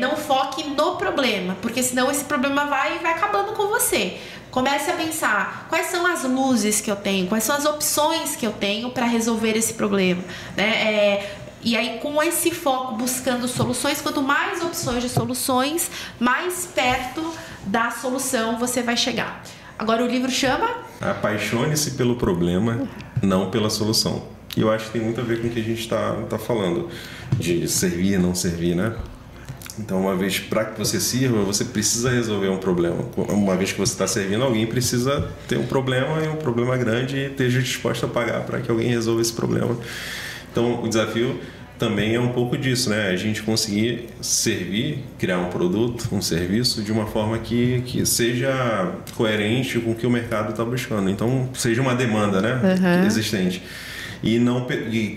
não foque no problema, porque senão esse problema vai acabando com você. Comece a pensar quais são as luzes que eu tenho, quais são as opções que eu tenho para resolver esse problema, né? E aí, com esse foco, buscando soluções, quanto mais opções de soluções, mais perto da solução você vai chegar. Agora, o livro chama? Apaixone-se pelo problema, não pela solução. E eu acho que tem muito a ver com o que a gente está falando, de servir, não servir, né? Então, uma vez para que você sirva, você precisa resolver um problema. Uma vez que você está servindo, alguém precisa ter um problema, e um problema grande, e esteja disposto a pagar para que alguém resolva esse problema. Então, o desafio também é um pouco disso, né? A gente conseguir servir, criar um produto, um serviço de uma forma que seja coerente com o que o mercado está buscando. Então, seja uma demanda, né? Existente. E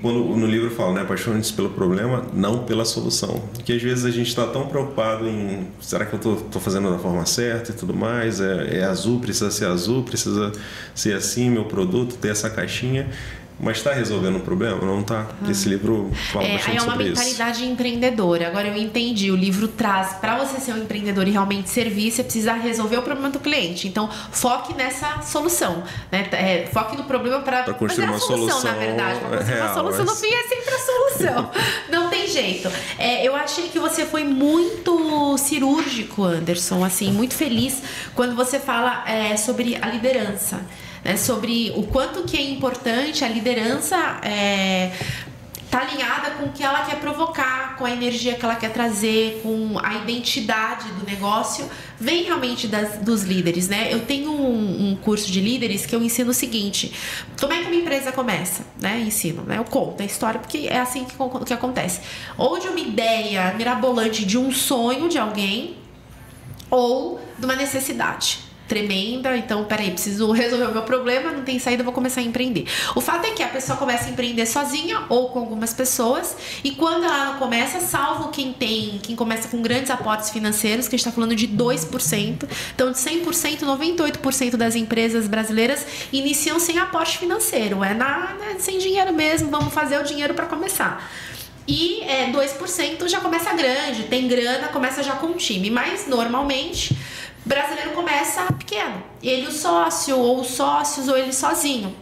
quando no livro fala, né, apaixone-se pelo problema, não pela solução. Porque às vezes a gente está tão preocupado em será que eu estou fazendo da forma certa e tudo mais, é azul, precisa ser assim, meu produto, ter essa caixinha. Mas está resolvendo o problema? Não está. Esse livro fala bastante sobre isso. É uma mentalidade empreendedora. Agora eu entendi. O livro traz, para você ser um empreendedor e realmente servir, você precisa resolver o problema do cliente. Então, foque nessa solução. Né? Foque no problema para construir uma solução, na verdade. Para construir uma solução, no fim, é sempre a solução. Não tem jeito. Eu achei que você foi muito cirúrgico, Anderson. Assim, muito feliz quando você fala sobre a liderança. Sobre o quanto que é importante a liderança tá alinhada com o que ela quer provocar, com a energia que ela quer trazer, com a identidade do negócio, vem realmente dos líderes, né? Eu tenho um curso de líderes que eu ensino o seguinte: como é que uma empresa começa, né? Ensino, né? Eu conto a história porque é assim que acontece. Ou de uma ideia mirabolante de um sonho de alguém, ou de uma necessidade tremenda. Então, peraí, preciso resolver o meu problema, não tem saída, vou começar a empreender. O fato é que a pessoa começa a empreender sozinha ou com algumas pessoas, e quando ela não começa, salvo quem começa com grandes aportes financeiros, que a gente está falando de 2%, então de 100%, 98% das empresas brasileiras iniciam sem aporte financeiro, sem dinheiro mesmo, vamos fazer o dinheiro para começar. E 2% já começa grande, tem grana, começa já com um time, mas normalmente brasileiro começa pequeno, ele o sócio, ou os sócios, ou ele sozinho.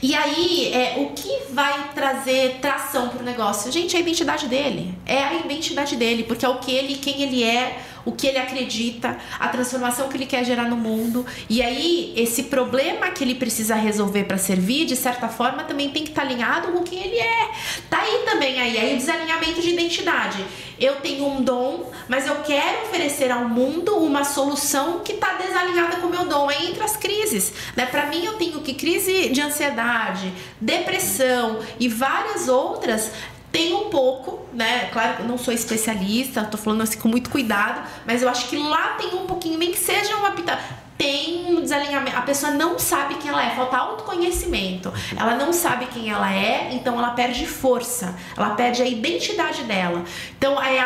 E aí, o que vai trazer tração para o negócio? Gente, é a identidade dele. É a identidade dele, porque é quem ele é, o que ele acredita, a transformação que ele quer gerar no mundo. E aí, esse problema que ele precisa resolver para servir, de certa forma, também tem que estar alinhado com quem ele é. Tá aí também aí o desalinhamento de identidade. Eu tenho um dom, mas eu quero oferecer ao mundo uma solução que está desalinhada com o meu dom. Aí entra as crises, né? Para mim, eu tenho crise de ansiedade, depressão e várias outras. Tem um pouco, né? Claro que eu não sou especialista, tô falando assim com muito cuidado, mas eu acho que lá tem um pouquinho, nem que seja uma pitada. Tem um desalinhamento, a pessoa não sabe quem ela é, falta autoconhecimento, ela não sabe quem ela é, então ela perde força, ela perde a identidade dela. Então é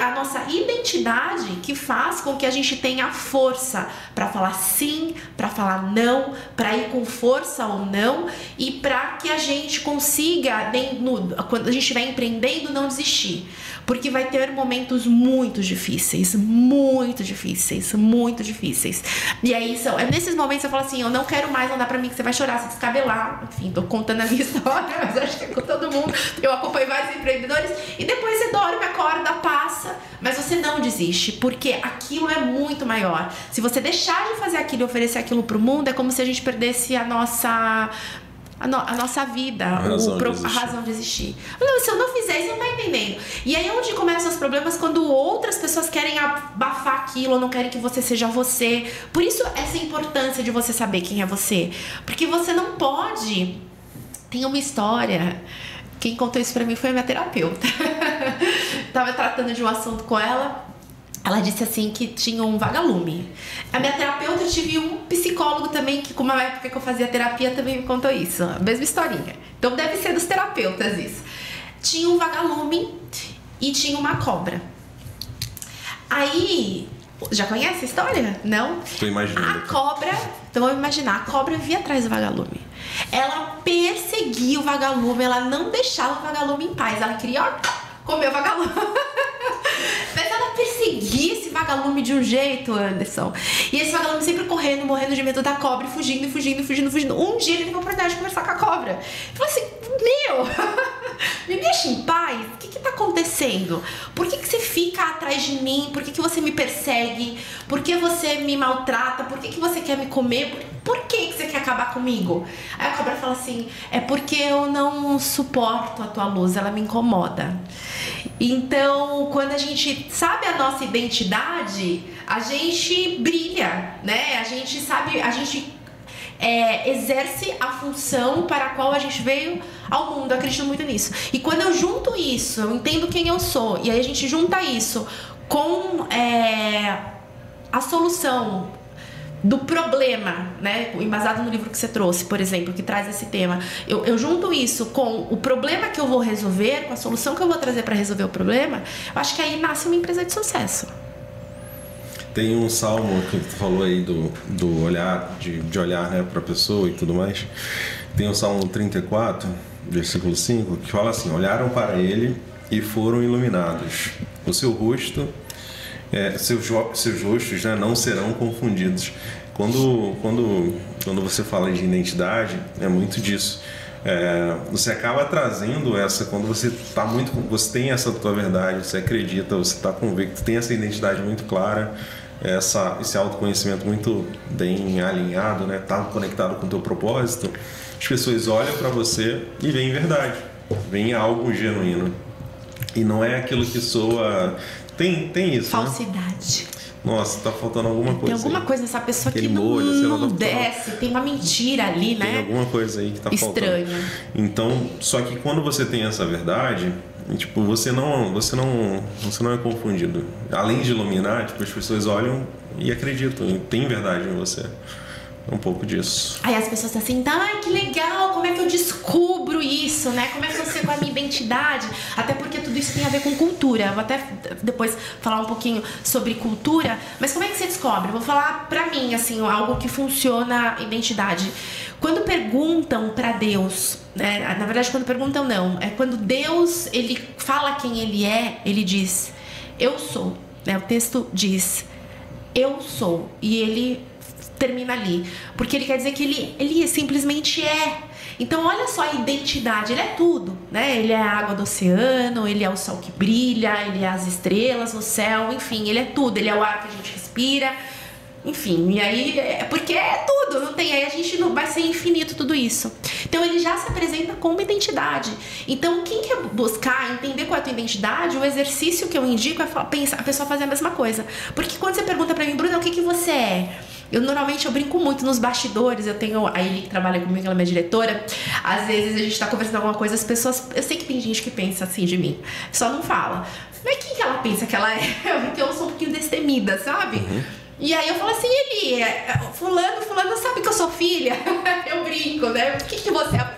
a nossa identidade que faz com que a gente tenha força para falar sim, para falar não, para ir com força ou não, e para que a gente consiga, quando a gente estiver empreendendo, não desistir. Porque vai ter momentos muito difíceis, muito difíceis, muito difíceis. E aí é nesses momentos eu falo assim: eu não quero mais, não dá pra mim, que você vai chorar, se descabelar. Enfim, tô contando a minha história, mas acho que é com todo mundo. Eu acompanho vários empreendedores. E depois você dorme, acorda, passa, mas você não desiste, porque aquilo é muito maior. Se você deixar de fazer aquilo e oferecer aquilo pro mundo, é como se a gente perdesse a nossa vida, a razão de existir. Não, se eu não fizer isso, não tá entendendo. E aí onde começam os problemas, quando outras pessoas querem abafar aquilo, não querem que você seja você. Por isso essa importância de você saber quem é você. Porque você não pode... Tem uma história... Quem contou isso pra mim foi a minha terapeuta. tava tratando de um assunto com ela. Ela disse assim que tinha um vagalume. A minha terapeuta, eu tive um psicólogo também que, com uma época que eu fazia terapia, também me contou isso. A mesma historinha. Então deve ser dos terapeutas isso. Tinha um vagalume e tinha uma cobra. Aí, já conhece a história? Não? Tô imaginando. A cobra, então vamos imaginar, a cobra via atrás do vagalume. Ela perseguia o vagalume, ela não deixava o vagalume em paz. Ela queria, ó, comer o vagalume. Mas ela perseguia esse vagalume de um jeito, Anderson. E esse vagalume sempre correndo, morrendo de medo da cobra, e fugindo. Um dia ele teve a oportunidade de conversar com a cobra. Ele falou assim, me deixa em paz. O que tá acontecendo? Por que você fica atrás de mim? Por que você me persegue? Por que você me maltrata? Por que você quer me comer? Por que você quer acabar comigo? Aí a cobra fala assim, é porque eu não suporto a tua luz, ela me incomoda. Então, quando a gente sabe a nossa identidade, a gente brilha, né? A gente sabe, a gente exerce a função para a qual a gente veio ao mundo. Eu acredito muito nisso. E quando eu junto isso, eu entendo quem eu sou, e aí a gente junta isso com a solução do problema, né, embasado no livro que você trouxe, por exemplo, que traz esse tema, eu junto isso com o problema que eu vou resolver, com a solução que eu vou trazer para resolver o problema, eu acho que aí nasce uma empresa de sucesso. Tem um salmo que tu falou aí do olhar, de olhar, né, para a pessoa e tudo mais. Tem o Salmo 34, versículo 5, que fala assim: olharam para ele e foram iluminados. O seu rosto, seus rostos, né, não serão confundidos. Quando você fala de identidade, é muito disso. Você acaba trazendo essa, quando você tem essa tua verdade, você acredita, você está convicto, tem essa identidade muito clara, esse autoconhecimento muito bem alinhado, né, tá conectado com o teu propósito, as pessoas olham para você e veem verdade, veem algo genuíno, e não é aquilo que soa, tem isso, falsidade, né? Nossa, tá faltando alguma coisa. Tem alguma coisa nessa pessoa que não desce, tem uma mentira ali, né? Tem alguma coisa aí que tá faltando. Estranha. Então, só que quando você tem essa verdade, tipo, você não é confundido. Além de iluminar, tipo, as pessoas olham e acreditam, e tem verdade em você. Um pouco disso. Aí as pessoas estão assim, ai, que legal, como é que eu descubro isso, né? Como é que eu sei qual é a minha identidade? Até porque tudo isso tem a ver com cultura. Eu vou até depois falar um pouquinho sobre cultura, mas como é que você descobre? Eu vou falar pra mim, assim, algo que funciona a identidade. Quando perguntam pra Deus, né? Na verdade, quando perguntam não, é quando Deus, ele fala quem ele é, ele diz, eu sou, né? O texto diz, eu sou, e ele termina ali, porque ele quer dizer que ele simplesmente é. Então olha só a identidade, ele é tudo, né? Ele é a água do oceano, ele é o sol que brilha, ele é as estrelas no céu, enfim, ele é tudo, ele é o ar que a gente respira, enfim, e aí porque é tudo, não tem, aí a gente não vai ser infinito tudo isso. Então ele já se apresenta como identidade. Então quem quer buscar entender qual é a tua identidade, o exercício que eu indico é a pessoa fazer a mesma coisa. Porque quando você pergunta pra mim, Bruna, o que você é? Normalmente eu brinco muito nos bastidores. Eu tenho a Eli que trabalha comigo, ela é minha diretora. Às vezes a gente tá conversando alguma coisa, as pessoas, eu sei que tem gente que pensa assim de mim, só não fala. Mas quem que ela pensa que ela é? Porque eu sou um pouquinho destemida, sabe? Uhum. E aí eu falo assim, Eli, fulano sabe que eu sou filha? Eu brinco, né? O que você é?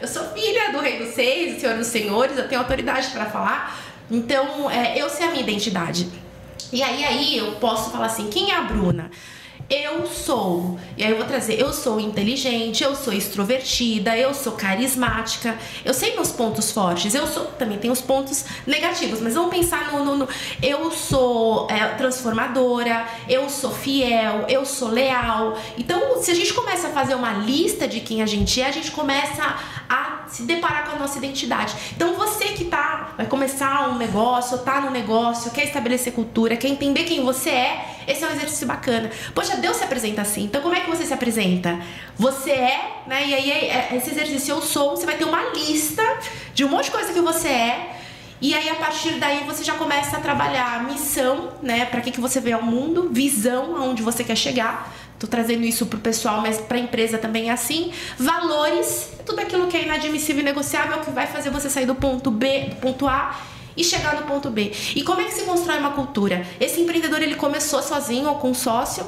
Eu sou filha do Rei dos Seis, do Senhor dos Senhores, eu tenho autoridade pra falar. Então, eu sei a minha identidade. E aí eu posso falar assim, quem é a Bruna? Eu sou, e aí eu vou trazer, eu sou inteligente, eu sou extrovertida, eu sou carismática, eu sei meus pontos fortes, também tenho os pontos negativos, mas vamos pensar no eu sou transformadora, eu sou fiel, eu sou leal. Então, se a gente começa a fazer uma lista de quem a gente é, a gente começa a se deparar com a nossa identidade. Então, você que vai começar um negócio, ou tá no negócio, quer estabelecer cultura, quer entender quem você é, esse é um exercício bacana. Poxa, Deus se apresenta assim. Então, como é que você se apresenta? Você né? E aí, esse exercício eu sou, você vai ter uma lista de um monte de coisa que você é. E aí, a partir daí, você já começa a trabalhar a missão, né? Pra que você veio ao mundo, visão, aonde você quer chegar. Tô trazendo isso pro pessoal, mas pra empresa também é assim. Valores, tudo aquilo que é inadmissível e negociável, que vai fazer você sair do ponto B, do ponto A, e chegar no ponto B. E como é que se constrói uma cultura? Esse empreendedor, ele começou sozinho ou com um sócio,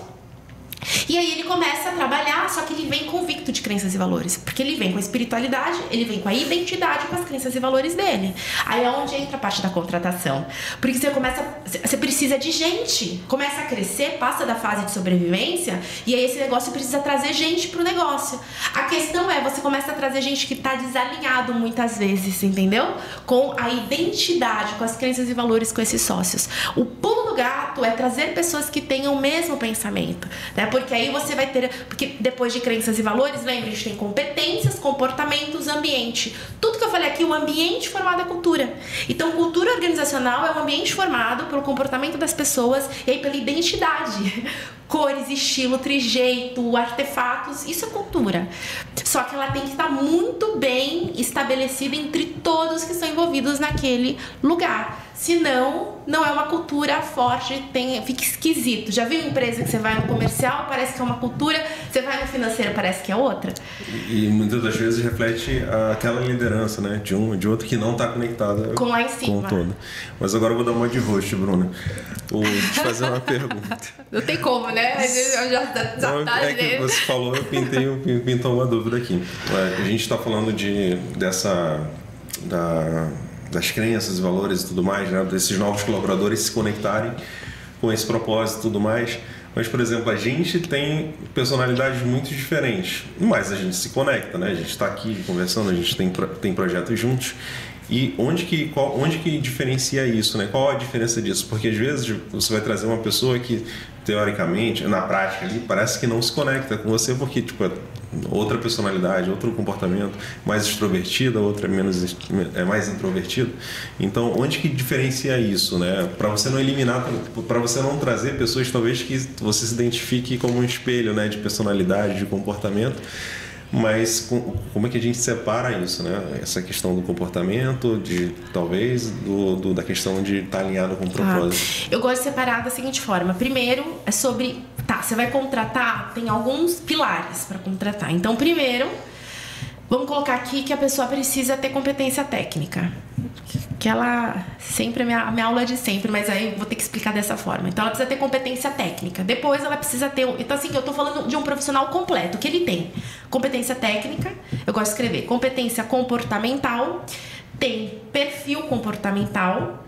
e aí ele começa a trabalhar, só que ele vem convicto de crenças e valores. Porque ele vem com a espiritualidade, ele vem com a identidade, com as crenças e valores dele. Aí é onde entra a parte da contratação. Porque você precisa de gente. Começa a crescer, passa da fase de sobrevivência, e aí esse negócio precisa trazer gente pro negócio. A questão é, você começa a trazer gente que tá desalinhado muitas vezes, entendeu? Com a identidade, com as crenças e valores com esses sócios. O pulo do gato é trazer pessoas que tenham o mesmo pensamento, né? Porque aí você vai ter... Porque depois de crenças e valores, lembra, a gente tem competências, comportamentos, ambiente. Tudo que eu falei aqui, o ambiente formado é cultura. Então, cultura organizacional é um ambiente formado pelo comportamento das pessoas e aí pela identidade. Cores, estilo, trejeito, artefatos, isso é cultura. Só que ela tem que estar muito bem estabelecida entre todos que estão envolvidos naquele lugar. Senão, não é uma cultura forte, fica esquisito. Já viu empresa que você vai no comercial, parece que é uma cultura, você vai no financeiro, parece que é outra? E muitas das vezes reflete aquela liderança, né? De outro que não está conectada com lá em cima. Com todo. Mas agora eu vou dar uma de host, Bruna. Vou te fazer uma pergunta. Não tem como, né? É que você falou, pintou uma dúvida aqui. A gente está falando das crenças, valores e tudo mais, né? Desses novos colaboradores se conectarem com esse propósito e tudo mais. Mas, por exemplo, a gente tem personalidades muito diferentes, mas a gente se conecta, né? A gente está aqui conversando, a gente tem projetos juntos. E onde que diferencia isso, né? Qual a diferença disso? Porque às vezes você vai trazer uma pessoa que, teoricamente, na prática ali, parece que não se conecta com você porque, tipo, outra personalidade, outro comportamento, mais extrovertida, outra é mais introvertida. Então, onde que diferencia isso, né? Para você não eliminar, para você não trazer pessoas talvez que você se identifique como um espelho, né, de personalidade, de comportamento. Mas como é que a gente separa isso, né? Essa questão do comportamento, talvez da questão de estar alinhado com o propósito. Eu gosto de separar da seguinte forma. Primeiro é sobre... você vai contratar, tem alguns pilares para contratar. Então, primeiro, vamos colocar aqui que a pessoa precisa ter competência técnica. Que ela sempre é a minha aula de sempre, mas aí eu vou ter que explicar dessa forma. Então ela precisa ter competência técnica. Depois ela precisa ter... Então assim, eu tô falando de um profissional completo, que ele tem competência técnica, eu gosto de escrever, competência comportamental, tem perfil comportamental,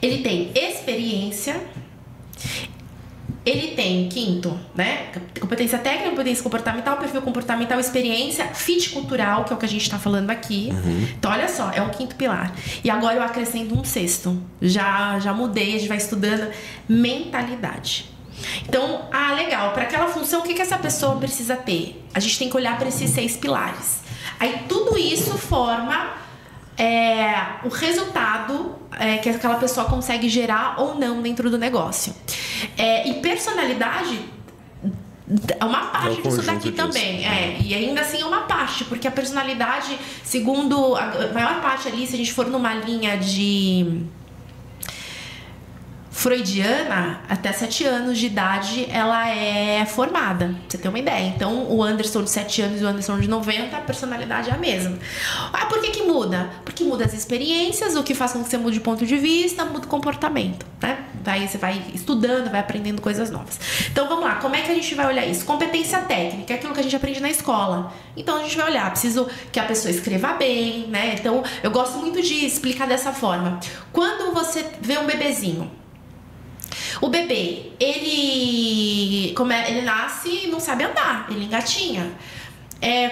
ele tem experiência, ele tem, quinto, né? Competência técnica, competência comportamental, perfil comportamental, experiência, fit cultural, que é o que a gente está falando aqui. Então, olha só, é o quinto pilar. E agora eu acrescento um sexto. Já mudei, a gente vai estudando mentalidade. Então, legal, para aquela função, o que essa pessoa precisa ter? A gente tem que olhar para esses 6 pilares. Aí, tudo isso forma o resultado que aquela pessoa consegue gerar ou não dentro do negócio. E personalidade é uma parte disso daqui também. E ainda assim é uma parte, porque a personalidade, segundo a maior parte ali, se a gente for numa linha de freudiana, até 7 anos de idade ela é formada, pra você ter uma ideia. Então o Anderson de 7 anos e o Anderson de 90, a personalidade é a mesma. Por que muda? Porque muda as experiências, o que faz com que você mude de ponto de vista, muda o comportamento, né? Daí você vai estudando, vai aprendendo coisas novas. Então vamos lá, como é que a gente vai olhar isso? Competência técnica, é aquilo que a gente aprende na escola. Então a gente vai olhar, preciso que a pessoa escreva bem, né? Então eu gosto muito de explicar dessa forma. Quando você vê um bebezinho, o bebê, ele nasce e não sabe andar, ele engatinha.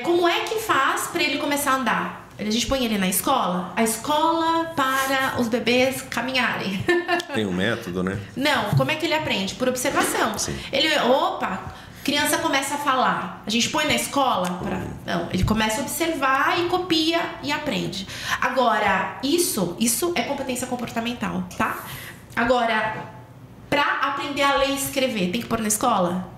Como é que faz para ele começar a andar? A gente põe ele na escola, a escola para os bebês caminharem. Tem um método, né? Não, como é que ele aprende? Por observação. Sim. Criança começa a falar. A gente põe na escola? Não, ele começa a observar e copia e aprende. Agora, isso é competência comportamental, tá? Agora, para aprender a ler e escrever, tem que pôr na escola?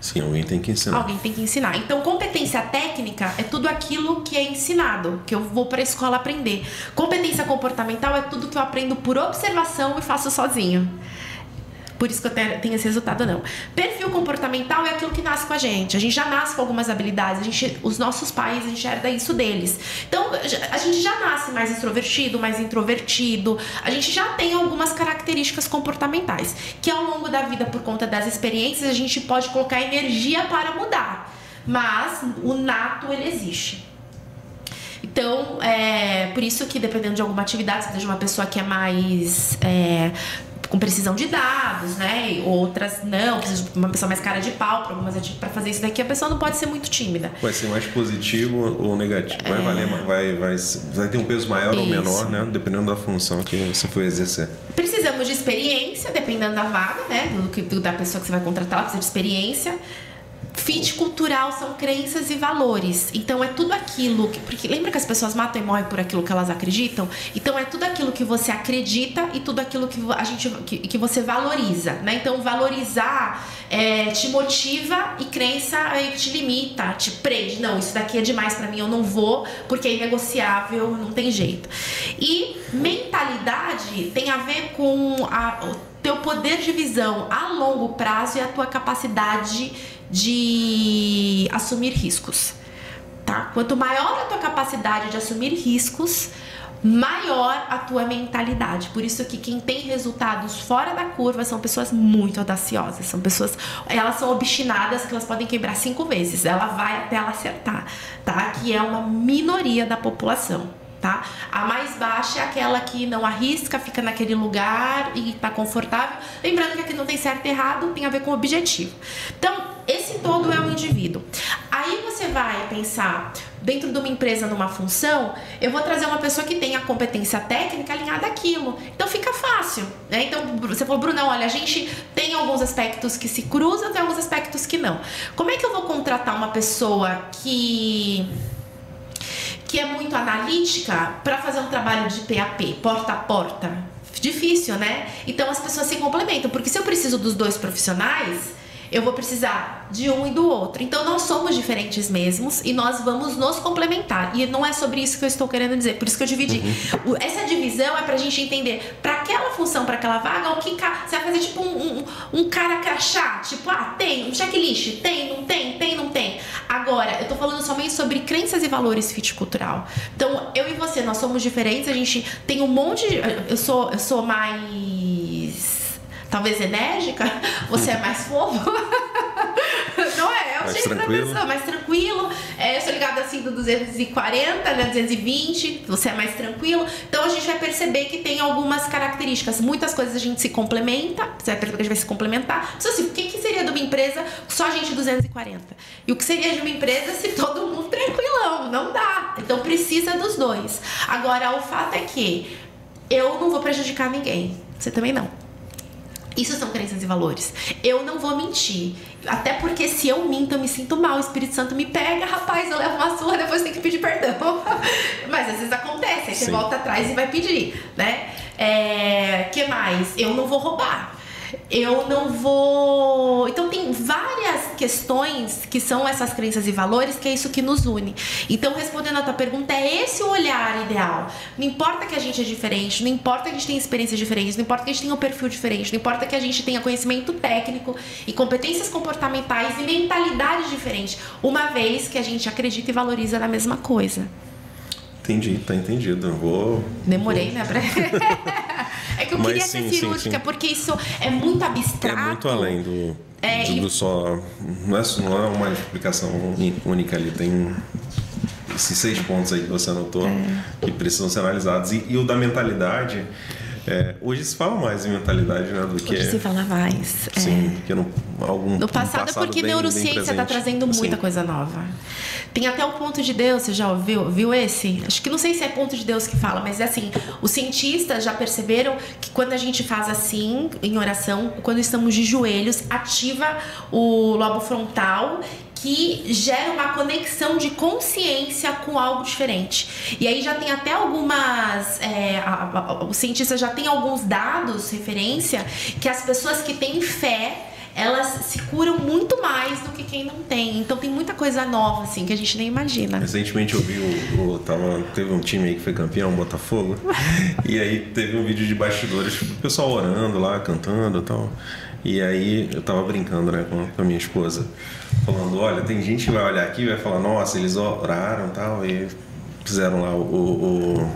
Sim, alguém tem que ensinar. Alguém tem que ensinar. Então, competência técnica é tudo aquilo que é ensinado, que eu vou para a escola aprender. Competência comportamental é tudo que eu aprendo por observação e faço sozinho. por isso que eu tenho esse resultado, não. Perfil comportamental é aquilo que nasce com a gente já nasce com algumas habilidades, os nossos pais, a gente herda isso deles. Então, a gente já nasce mais extrovertido, mais introvertido, a gente já tem algumas características comportamentais, que ao longo da vida, por conta das experiências, a gente pode colocar energia para mudar, mas o nato, ele existe. Então, por isso que dependendo de alguma atividade, você seja uma pessoa que é mais com precisão de dados, né? Outras não, precisa de uma pessoa mais cara de pau para fazer isso daqui, a pessoa não pode ser muito tímida. Vai ser mais positivo ou negativo? Vai ter um peso maior ou menor, né? Dependendo da função que você for exercer. Precisamos de experiência, dependendo da vaga, né? Da pessoa que você vai contratar, ela precisa de experiência. Fit cultural são crenças e valores. Então é tudo aquilo porque lembra que as pessoas matam e morrem por aquilo que elas acreditam? Então é tudo aquilo que você acredita e tudo aquilo que você valoriza, né? Então valorizar te motiva e crença te limita, te prende. Não, isso daqui é demais pra mim, eu não vou porque é inegociável, não tem jeito. E mentalidade tem a ver com o teu poder de visão a longo prazo e a tua capacidade de assumir riscos, tá? Quanto maior a tua capacidade de assumir riscos, maior a tua mentalidade. Por isso que quem tem resultados fora da curva são pessoas muito audaciosas, são pessoas, elas são obstinadas que elas podem quebrar 5 vezes, ela vai até ela acertar, tá? Que é uma minoria da população. Tá? A mais baixa é aquela que não arrisca, fica naquele lugar e tá confortável. Lembrando que aqui não tem certo e errado, tem a ver com o objetivo. Então, esse todo é o indivíduo. Aí você vai pensar, dentro de uma empresa, numa função, eu vou trazer uma pessoa que tem a competência técnica alinhada àquilo. Então fica fácil, né? Então você falou, Brunão, olha, a gente tem alguns aspectos que se cruzam, tem alguns aspectos que não. Como é que eu vou contratar uma pessoa que é muito analítica para fazer um trabalho de PAP, porta a porta? Difícil, né? Então as pessoas se complementam, porque se eu preciso dos dois profissionais, eu vou precisar de um e do outro. Então nós somos diferentes mesmos e nós vamos nos complementar. E não é sobre isso que eu estou querendo dizer, por isso que eu dividi. Essa divisão é pra gente entender, para aquela função, para aquela vaga, o que você vai fazer tipo um cara crachá, tipo, tem um checklist, tem, não tem, tem, não tem. Agora, eu tô falando somente sobre crenças e valores fit cultural. Então, eu e você, nós somos diferentes, a gente tem um monte de... Eu sou mais... talvez enérgica, você é mais fofo. Não é? É o jeito da pessoa, mais tranquilo. Eu sou ligada assim do 240, né? 220, você é mais tranquilo. Então a gente vai perceber que tem algumas características. Muitas coisas a gente se complementa, você vai perceber que a gente vai se complementar. Então, assim, o que seria de uma empresa só a gente 240? E o que seria de uma empresa se todo mundo tranquilão? Não dá. Então precisa dos dois. Agora, o fato é que eu não vou prejudicar ninguém. Você também não. Isso são crenças e valores. Eu não vou mentir. Até porque se eu minto, eu me sinto mal. O Espírito Santo me pega, rapaz, eu levo uma surra, depois tem que pedir perdão. Mas às vezes acontece, aí você volta atrás e vai pedir, né? Que mais? Eu não vou roubar. Eu não vou... Então tem várias questões que são essas crenças e valores, que é isso que nos une. Então, respondendo a tua pergunta, é esse o olhar ideal. Não importa que a gente é diferente, não importa que a gente tenha experiências diferentes, não importa que a gente tenha um perfil diferente, não importa que a gente tenha conhecimento técnico e competências comportamentais e mentalidade diferente, uma vez que a gente acredita e valoriza na mesma coisa. Entendi, tá entendido. Demorei, né? É que eu queria ser cirúrgica, porque isso é muito abstrato. É muito além do só... Não é uma explicação única ali. Tem esses 6 pontos aí que você anotou que precisam ser analisados. E o da mentalidade... hoje se fala mais em mentalidade, né, do que... Hoje se fala mais. Sim, que no passado porque bem, neurociência está trazendo muita coisa nova. Tem até o ponto de Deus, você já viu esse? Acho que não sei se é ponto de Deus que fala, mas é assim, os cientistas já perceberam que quando a gente faz assim, em oração, quando estamos de joelhos, ativa o lobo frontal, que gera uma conexão de consciência com algo diferente. E aí já tem até algumas... os cientistas já têm alguns dados, referência, que as pessoas que têm fé, elas se curam muito mais do que quem não tem. Então tem muita coisa nova, assim, que a gente nem imagina. Recentemente eu vi teve um time aí que foi campeão, Botafogo, e aí teve um vídeo de bastidores, o pessoal orando lá, cantando e tal. E aí eu tava brincando, né, com a minha esposa, falando, olha, tem gente que vai olhar aqui e vai falar, nossa, eles oraram e tal, e fizeram lá o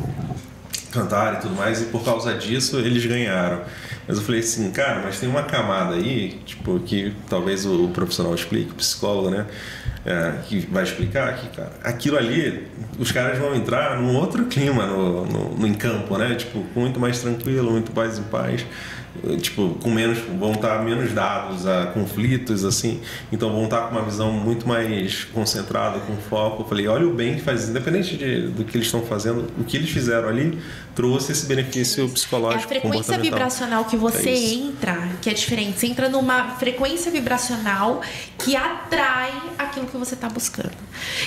cantar e tudo mais, e por causa disso eles ganharam. Mas eu falei assim, cara, mas tem uma camada aí, tipo, que talvez o profissional explique, o psicólogo, né, que vai explicar que, cara, aquilo ali, os caras vão entrar num outro clima em campo, né, tipo, muito mais tranquilo, muito mais em paz, tipo, vão estar menos dados a conflitos, assim, então vão estar com uma visão muito mais concentrada, com foco. Eu falei, olha o bem que faz, independente do que eles estão fazendo, o que eles fizeram ali trouxe esse benefício psicológico. É a frequência vibracional que você entra, que é diferente. Você entra numa frequência vibracional que atrai aquilo que você está buscando.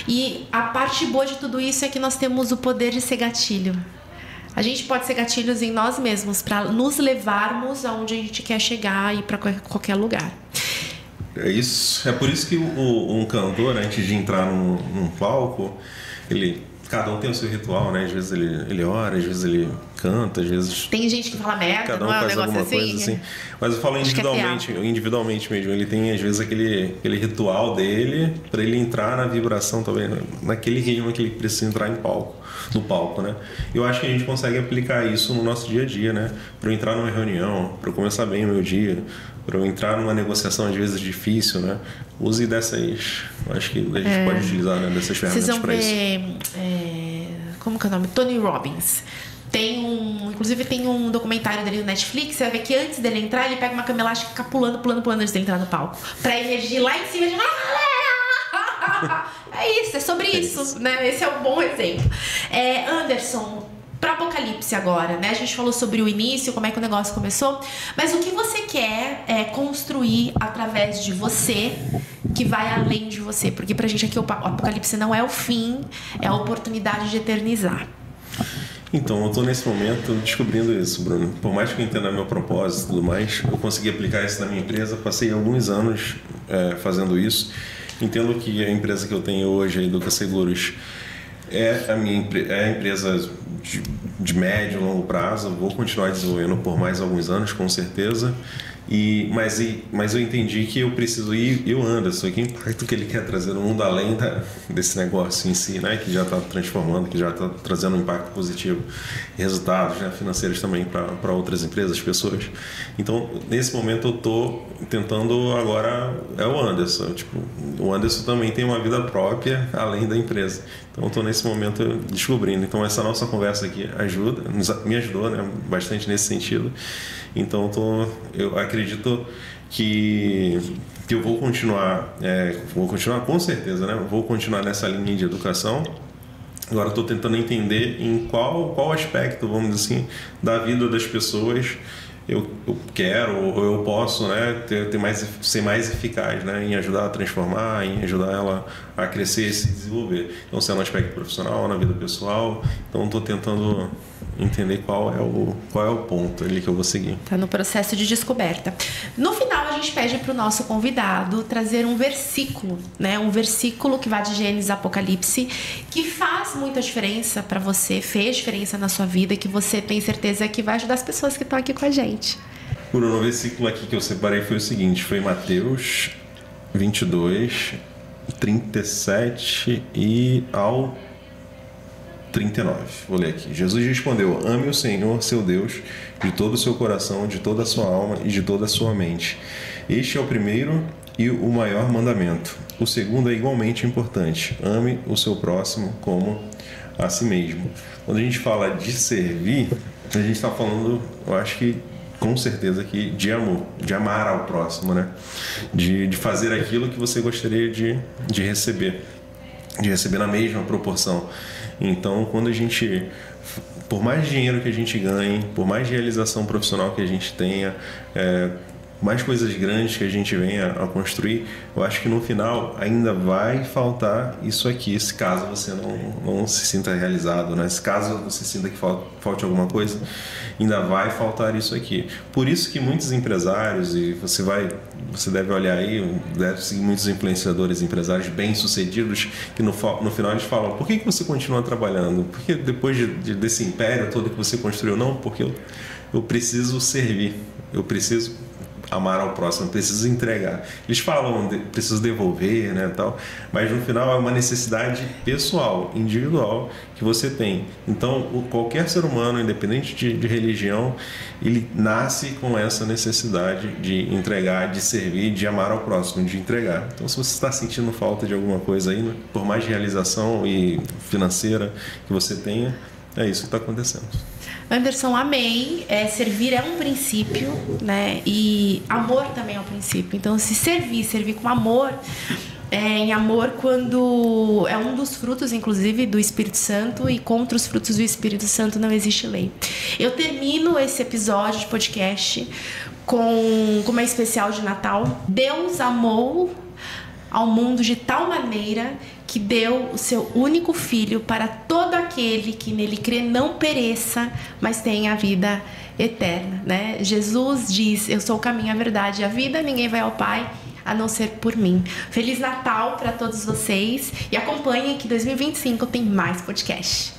E a parte boa de tudo isso é que nós temos o poder de ser gatilho. A gente pode ser gatilhos em nós mesmos para nos levarmos aonde a gente quer chegar e para qualquer lugar. É isso. É por isso que um cantor, antes de entrar num palco, cada um tem o seu ritual, né? Às vezes ele ora, às vezes ele canta, às vezes... Tem gente que fala merda, cada um não é um faz negócio alguma coisa assim. Mas eu falo individualmente mesmo. Ele tem, às vezes, aquele ritual dele para ele entrar na vibração também, naquele ritmo que ele precisa entrar no palco, né? Eu acho que a gente consegue aplicar isso no nosso dia a dia, né? Para eu entrar numa reunião, para eu começar bem o meu dia, para eu entrar numa negociação às vezes difícil, né? Use dessas, acho que a gente pode utilizar, né, dessas ferramentas para isso. Como que é o nome? Tony Robbins. Inclusive tem um documentário dele no Netflix. Você vai ver que antes dele entrar, ele pega uma cama elástica e fica pulando antes de entrar no palco, pra energia lá em cima de é isso, é sobre isso, né? Esse é um bom exemplo. Anderson, para Apocalipse agora, né? A gente falou sobre o início, como é que o negócio começou, mas o que você quer construir através de você, que vai além de você? Porque pra gente aqui o Apocalipse não é o fim, é a oportunidade de eternizar. Então, eu estou nesse momento descobrindo isso, Bruno. Por mais que eu entenda meu propósito e tudo mais, eu consegui aplicar isso na minha empresa, passei alguns anos fazendo isso. Entendo que a empresa que eu tenho hoje, a Educa Seguros, é a empresa de médio e longo prazo. Vou continuar desenvolvendo por mais alguns anos, com certeza. Mas eu entendi que eu preciso ir, eu Anderson, que impacto que ele quer trazer no mundo além desse negócio em si, né? Que já está transformando, que já está trazendo um impacto positivo, resultados, né, financeiros também para outras empresas, pessoas. Então, nesse momento eu estou tentando agora, o Anderson. Tipo, o Anderson também tem uma vida própria além da empresa. Então, eu estou nesse momento descobrindo. Então, essa nossa conversa aqui me ajudou, né, bastante nesse sentido. Então, eu acredito que eu vou continuar com certeza, né? Vou continuar nessa linha de educação. Agora estou tentando entender em qual aspecto, vamos dizer assim, da vida das pessoas eu quero ou eu posso, né, ser mais eficaz, né, em ajudar a transformar, em ajudar ela a crescer e se desenvolver. Então, se é no aspecto profissional, na vida pessoal, então estou tentando entender qual é o ponto ali que eu vou seguir. Tá no processo de descoberta. No final, a gente pede para o nosso convidado trazer um versículo, né? Um versículo que vai de Gênesis a Apocalipse, que faz muita diferença para você, fez diferença na sua vida, que você tem certeza que vai ajudar as pessoas que estão aqui com a gente. O versículo aqui que eu separei foi o seguinte, foi Mateus 22, 37 e ao 39. Vou ler aqui. Jesus respondeu: ame o Senhor, seu Deus, de todo o seu coração, de toda a sua alma e de toda a sua mente. Este é o primeiro e o maior mandamento. O segundo é igualmente importante. Ame o seu próximo como a si mesmo. Quando a gente fala de servir, a gente está falando, eu acho que com certeza aqui, de amor, de amar ao próximo, né? De fazer aquilo que você gostaria de receber na mesma proporção. Então, quando a gente, por mais dinheiro que a gente ganhe, por mais realização profissional que a gente tenha, mais coisas grandes que a gente venha a construir, eu acho que no final ainda vai faltar isso aqui, se caso você não se sinta realizado, né? Se caso você sinta que falte alguma coisa, ainda vai faltar isso aqui. Por isso que muitos empresários, e você deve olhar aí, deve seguir muitos influenciadores, empresários bem-sucedidos, que no final eles falam: por que você continua trabalhando? Porque depois desse império todo que você construiu? Não, porque eu preciso servir, eu preciso amar ao próximo, preciso entregar. Eles falam, preciso devolver, né, tal, mas no final é uma necessidade pessoal, individual, que você tem. Então, qualquer ser humano, independente de religião, ele nasce com essa necessidade de entregar, de servir, de amar ao próximo, de entregar. Então, se você está sentindo falta de alguma coisa aí, né, por mais realização e financeira que você tenha, é isso que está acontecendo. Anderson, amei. Servir é um princípio, né? E amor também é um princípio. Então, se servir com amor, em amor quando é um dos frutos, inclusive, do Espírito Santo, e contra os frutos do Espírito Santo não existe lei. Eu termino esse episódio de podcast com uma especial de Natal. Deus amou ao mundo de tal maneira que deu o seu único filho para todo aquele que nele crê não pereça, mas tenha a vida eterna, né? Jesus diz: eu sou o caminho, a verdade e a vida, ninguém vai ao Pai a não ser por mim. Feliz Natal para todos vocês e acompanhem que 2025 tem mais podcast.